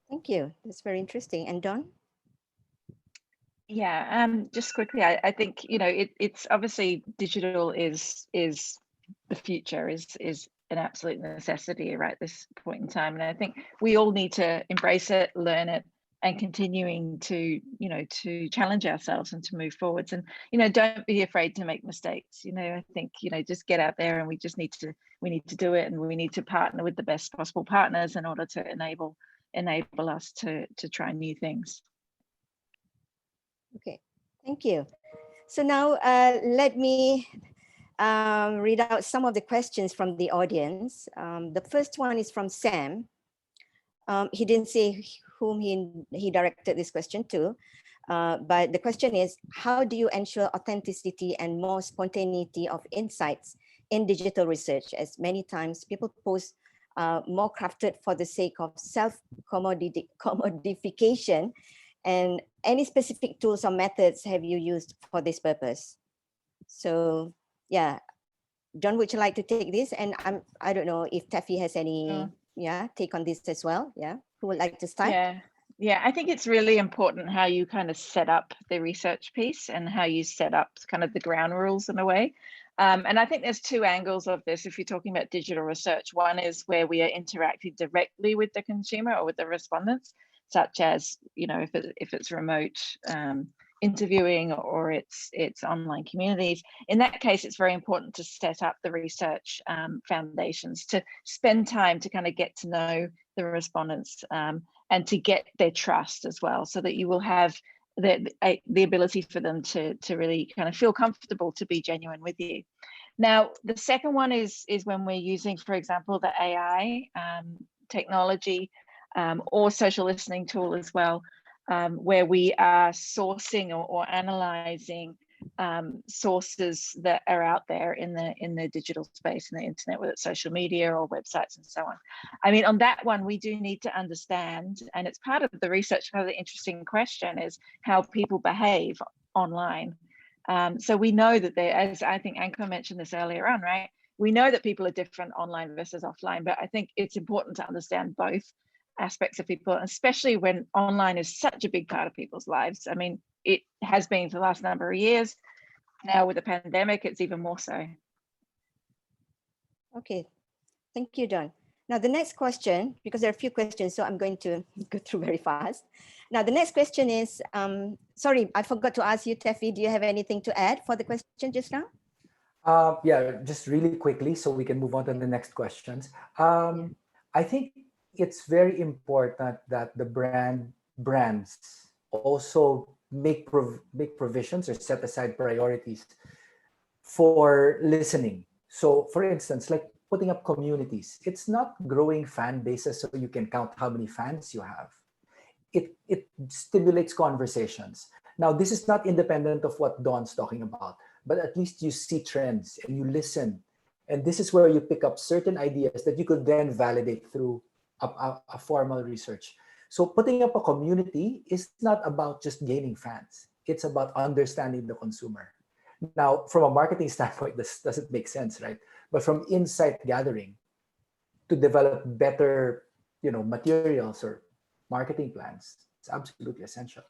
Thank you. That's very interesting. And Don? Yeah, just quickly, I think, it's obviously digital is the future, is an absolute necessity right at this point in time. And I think we all need to embrace it, learn it, and continuing to, to challenge ourselves and to move forwards. And, don't be afraid to make mistakes. I think, just get out there, and we need to do it, and we need to partner with the best possible partners in order to enable us to try new things. Okay, thank you. So now let me read out some of the questions from the audience. The first one is from Sam. He didn't say whom he directed this question to, but the question is, how do you ensure authenticity and more spontaneity of insights in digital research? As many times people post more crafted for the sake of self-commodification. And any specific tools or methods have you used for this purpose? So yeah, John, would you like to take this? And I don't know if Taffy has any take on this as well. Yeah, who would like to start? Yeah, I think it's really important how you kind of set up the research piece and how you set up kind of the ground rules in a way. And I think there's two angles of this. If you're talking about digital research, one is where we are interacting directly with the consumer or with the respondents, such as, if it's remote interviewing or it's online communities. In that case, it's very important to set up the research foundations, to spend time to kind of get to know the respondents and to get their trust as well, so that you will have the ability for them to really kind of feel comfortable to be genuine with you. Now, the second one is when we're using, for example, the AI technology or social listening tool as well, where we are sourcing or analyzing sources that are out there in the digital space, in the internet, whether it's social media or websites and so on. I mean, on that one, we do need to understand, and it's part of the research. Kind of the interesting question is how people behave online. So we know that as I think Ankur mentioned this earlier on, right? We know that people are different online versus offline, but I think it's important to understand both aspects of people, especially when online is such a big part of people's lives. I mean, it has been for the last number of years. Now with the pandemic, it's even more so. Okay, thank you, Don. Now the next question, because there are a few questions, so I'm going to go through very fast. Now the next question is, sorry, I forgot to ask you, Taffy, do you have anything to add for the question just now? Yeah, just really quickly so we can move on to the next questions. I think it's very important that the brands also make provisions or set aside priorities for listening. So for instance, like putting up communities, it's not growing fan bases so you can count how many fans you have. It stimulates conversations. Now, this is not independent of what Don's talking about, but at least you see trends and you listen. And this is where you pick up certain ideas that you could then validate through a formal research. So putting up a community is not about just gaining fans. It's about understanding the consumer. Now, from a marketing standpoint, this doesn't make sense, right? But from insight gathering to develop better, materials or marketing plans, it's absolutely essential.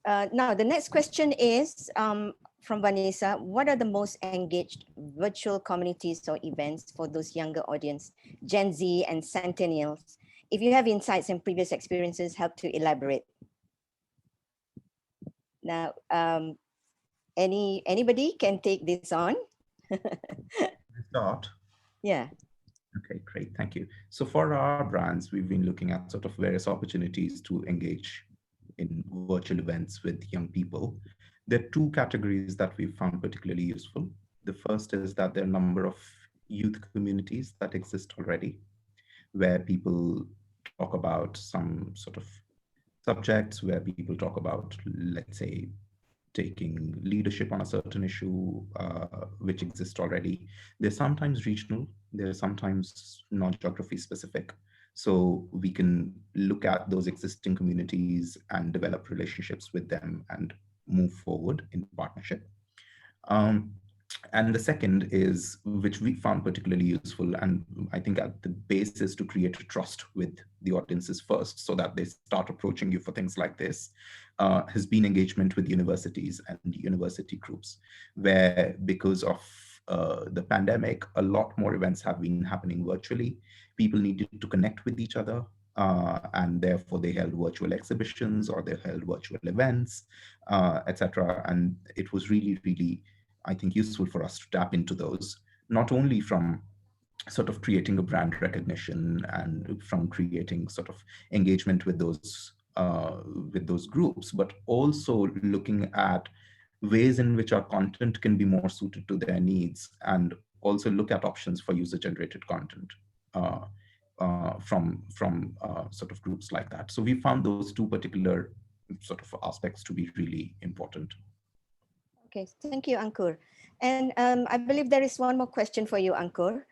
Now, the next question is from Vanessa. What are the most engaged virtual communities or events for those younger audience, Gen Z and Centennials? If you have insights and previous experiences, help to elaborate. Now, anybody can take this on. Start. Yeah. Okay, great, thank you. So for our brands, we've been looking at sort of various opportunities to engage in virtual events with young people. There are two categories that we found particularly useful. The first is that there are a number of youth communities that exist already, where people talk about some sort of subjects, where people talk about, let's say, taking leadership on a certain issue, which exists already. They're sometimes regional, they're sometimes non-geography specific. So we can look at those existing communities and develop relationships with them and move forward in partnership. Um, and the second is, which we found particularly useful, and I think at the base is to create a trust with the audiences first, so that they start approaching you for things like this, has been engagement with universities and university groups, where because of the pandemic, a lot more events have been happening virtually. People needed to connect with each other, and therefore they held virtual exhibitions or they held virtual events, etc. And it was really, really, I think, useful for us to tap into those, not only from sort of creating a brand recognition and from creating sort of engagement with those groups, but also looking at ways in which our content can be more suited to their needs, and also look at options for user-generated content from sort of groups like that. So we found those two particular sort of aspects to be really important. Okay, thank you, Ankur. And I believe there is one more question for you, Ankur.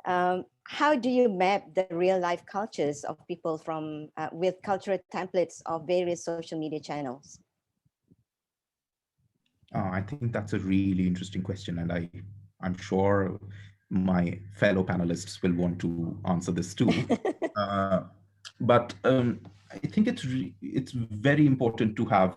How do you map the real life cultures of people from with cultural templates of various social media channels? I think that's a really interesting question, and I'm sure my fellow panelists will want to answer this too. But I think it's very important to have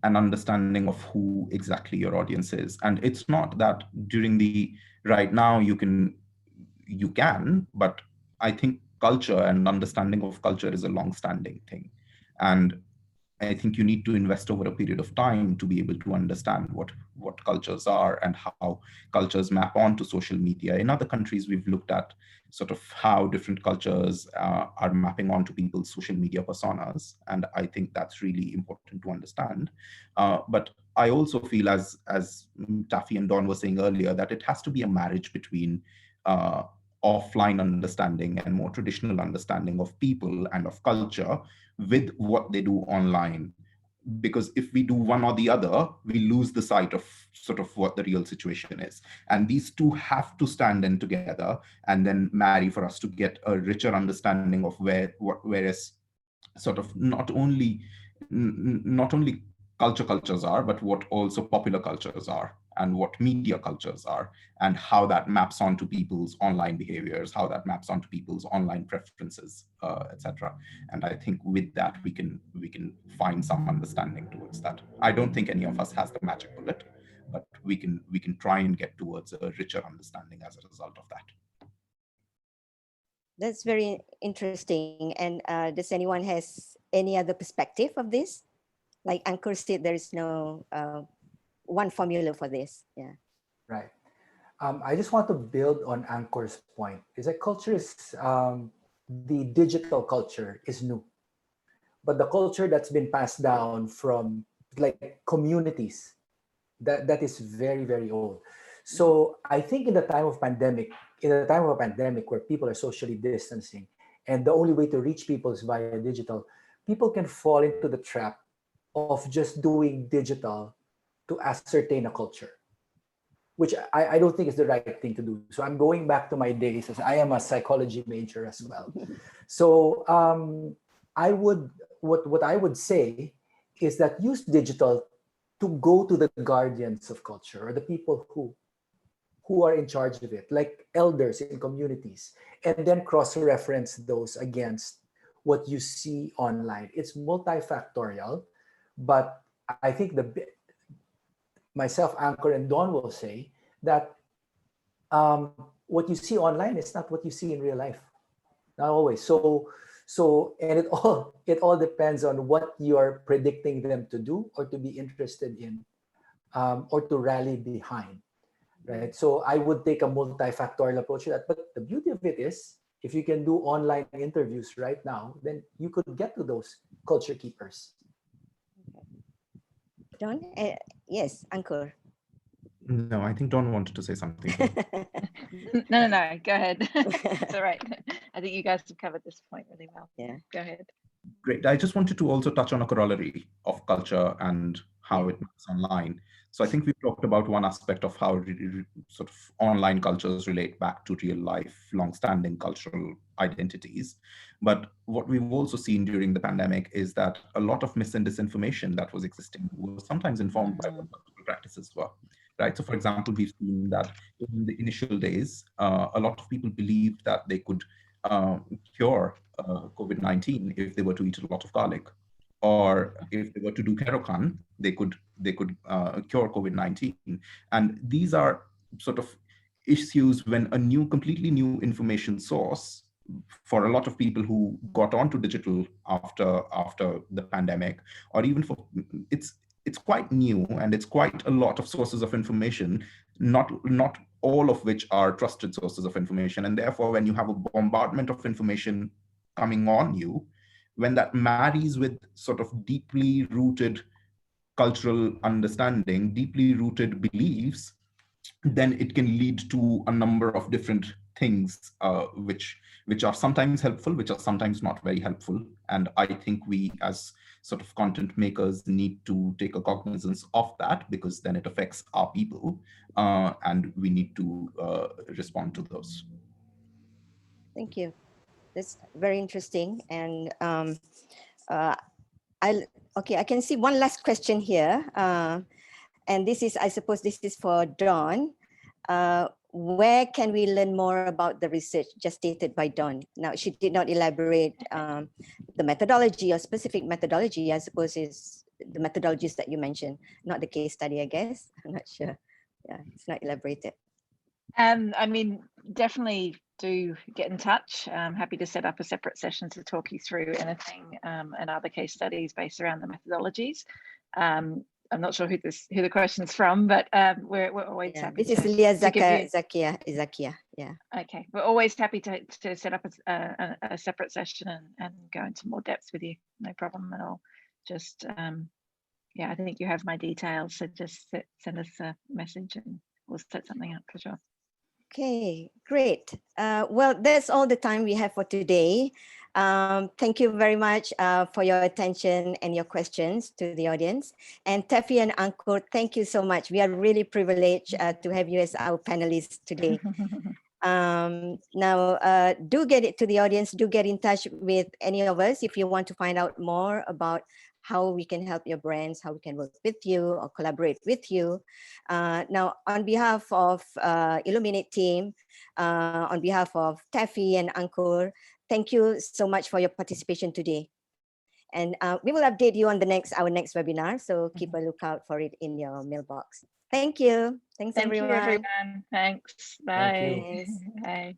an understanding of who exactly your audience is, and it's not that during the right now you can, but I think culture and understanding of culture is a long-standing thing, and I think you need to invest over a period of time to be able to understand what cultures are and how cultures map onto social media. In other countries, we've looked at sort of how different cultures are mapping onto people's social media personas, and I think that's really important to understand. But I also feel, as Taffy and Don were saying earlier, that it has to be a marriage between offline understanding and more traditional understanding of people and of culture with what they do online. Because if we do one or the other, we lose the sight of sort of what the real situation is. And these two have to stand in together and then marry for us to get a richer understanding of where is sort of not only cultures are, but what also popular cultures are and what media cultures are, and how that maps onto people's online behaviors, how that maps onto people's online preferences, etc. And I think with that we can find some understanding towards that. I don't think any of us has the magic bullet, but we can try and get towards a richer understanding as a result of that. That's very interesting. And does anyone has any other perspective of this? Like Ankur said, there is no one formula for this. Yeah. Right. I just want to build on Ankur's point. Is that culture is the digital culture is new, but the culture that's been passed down from like communities that is very, very old. So I think in the time of a pandemic where people are socially distancing, and the only way to reach people is via digital, people can fall into the trap of just doing digital to ascertain a culture, which I don't think is the right thing to do. So I'm going back to my days, as I am a psychology major as well. So what I would say is that use digital to go to the guardians of culture, or the people who are in charge of it, like elders in communities, and then cross-reference those against what you see online. It's multifactorial, but I think myself, Ankur, and Don will say that what you see online is not what you see in real life. Not always. And it all depends on what you're predicting them to do or to be interested in, or to rally behind, right? So I would take a multifactorial approach to that. But the beauty of it is if you can do online interviews right now, then you could get to those culture keepers. Don? Yes, Ankur. No, I think Don wanted to say something. No, go ahead. It's all right. I think you guys have covered this point really well. Yeah. Go ahead. Great. I just wanted to also touch on a corollary of culture and how it moves online. So I think we've talked about one aspect of how sort of online cultures relate back to real life, long-standing cultural identities. But what we've also seen during the pandemic is that a lot of mis and disinformation that was existing was sometimes informed by what cultural practices were. Right. So, for example, we've seen that in the initial days, a lot of people believed that they could cure COVID-19 if they were to eat a lot of garlic, or if they were to do kerokan, they could cure COVID-19. And these are sort of issues when a completely new information source for a lot of people who got onto digital after the pandemic, or even for it's quite new, and it's quite a lot of sources of information, not all of which are trusted sources of information. And therefore, when you have a bombardment of information coming on you, when that marries with sort of deeply rooted cultural understanding, deeply rooted beliefs, then it can lead to a number of different things, which are sometimes helpful, which are sometimes not very helpful. And I think we, as sort of content makers, need to take a cognizance of that, because then it affects our people, and we need to respond to those. Thank you. That's very interesting. And I can see one last question here. And this is, I suppose this is for Dawn. Where can we learn more about the research just stated by Dawn? Now, she did not elaborate the methodology or specific methodology, I suppose is the methodologies that you mentioned, not the case study, I guess. I'm not sure. Yeah, it's not elaborated. I mean, definitely do get in touch. I'm happy to set up a separate session to talk you through anything and other case studies based around the methodologies. I'm not sure who the question's from, but we're always happy. This is Lea Zakia. Yeah. Okay, we're always happy to set up a separate session and go into more depth with you. No problem at all. Just I think you have my details, so just send us a message and we'll set something up for sure. Okay, great. Well, that's all the time we have for today. Thank you very much for your attention and your questions to the audience. And Taffy and Ankur, thank you so much. We are really privileged to have you as our panelists today. Now, do get it to the audience, do get in touch with any of us if you want to find out more about how we can help your brands, how we can work with you or collaborate with you. Now, on behalf of Illuminate team, on behalf of Taffy and Ankur, thank you so much for your participation today. And we will update you on our next webinar, so keep a lookout for it in your mailbox. Thank you. Thanks, everyone. Thank you, everyone. Thanks. Bye. Thank you. Bye.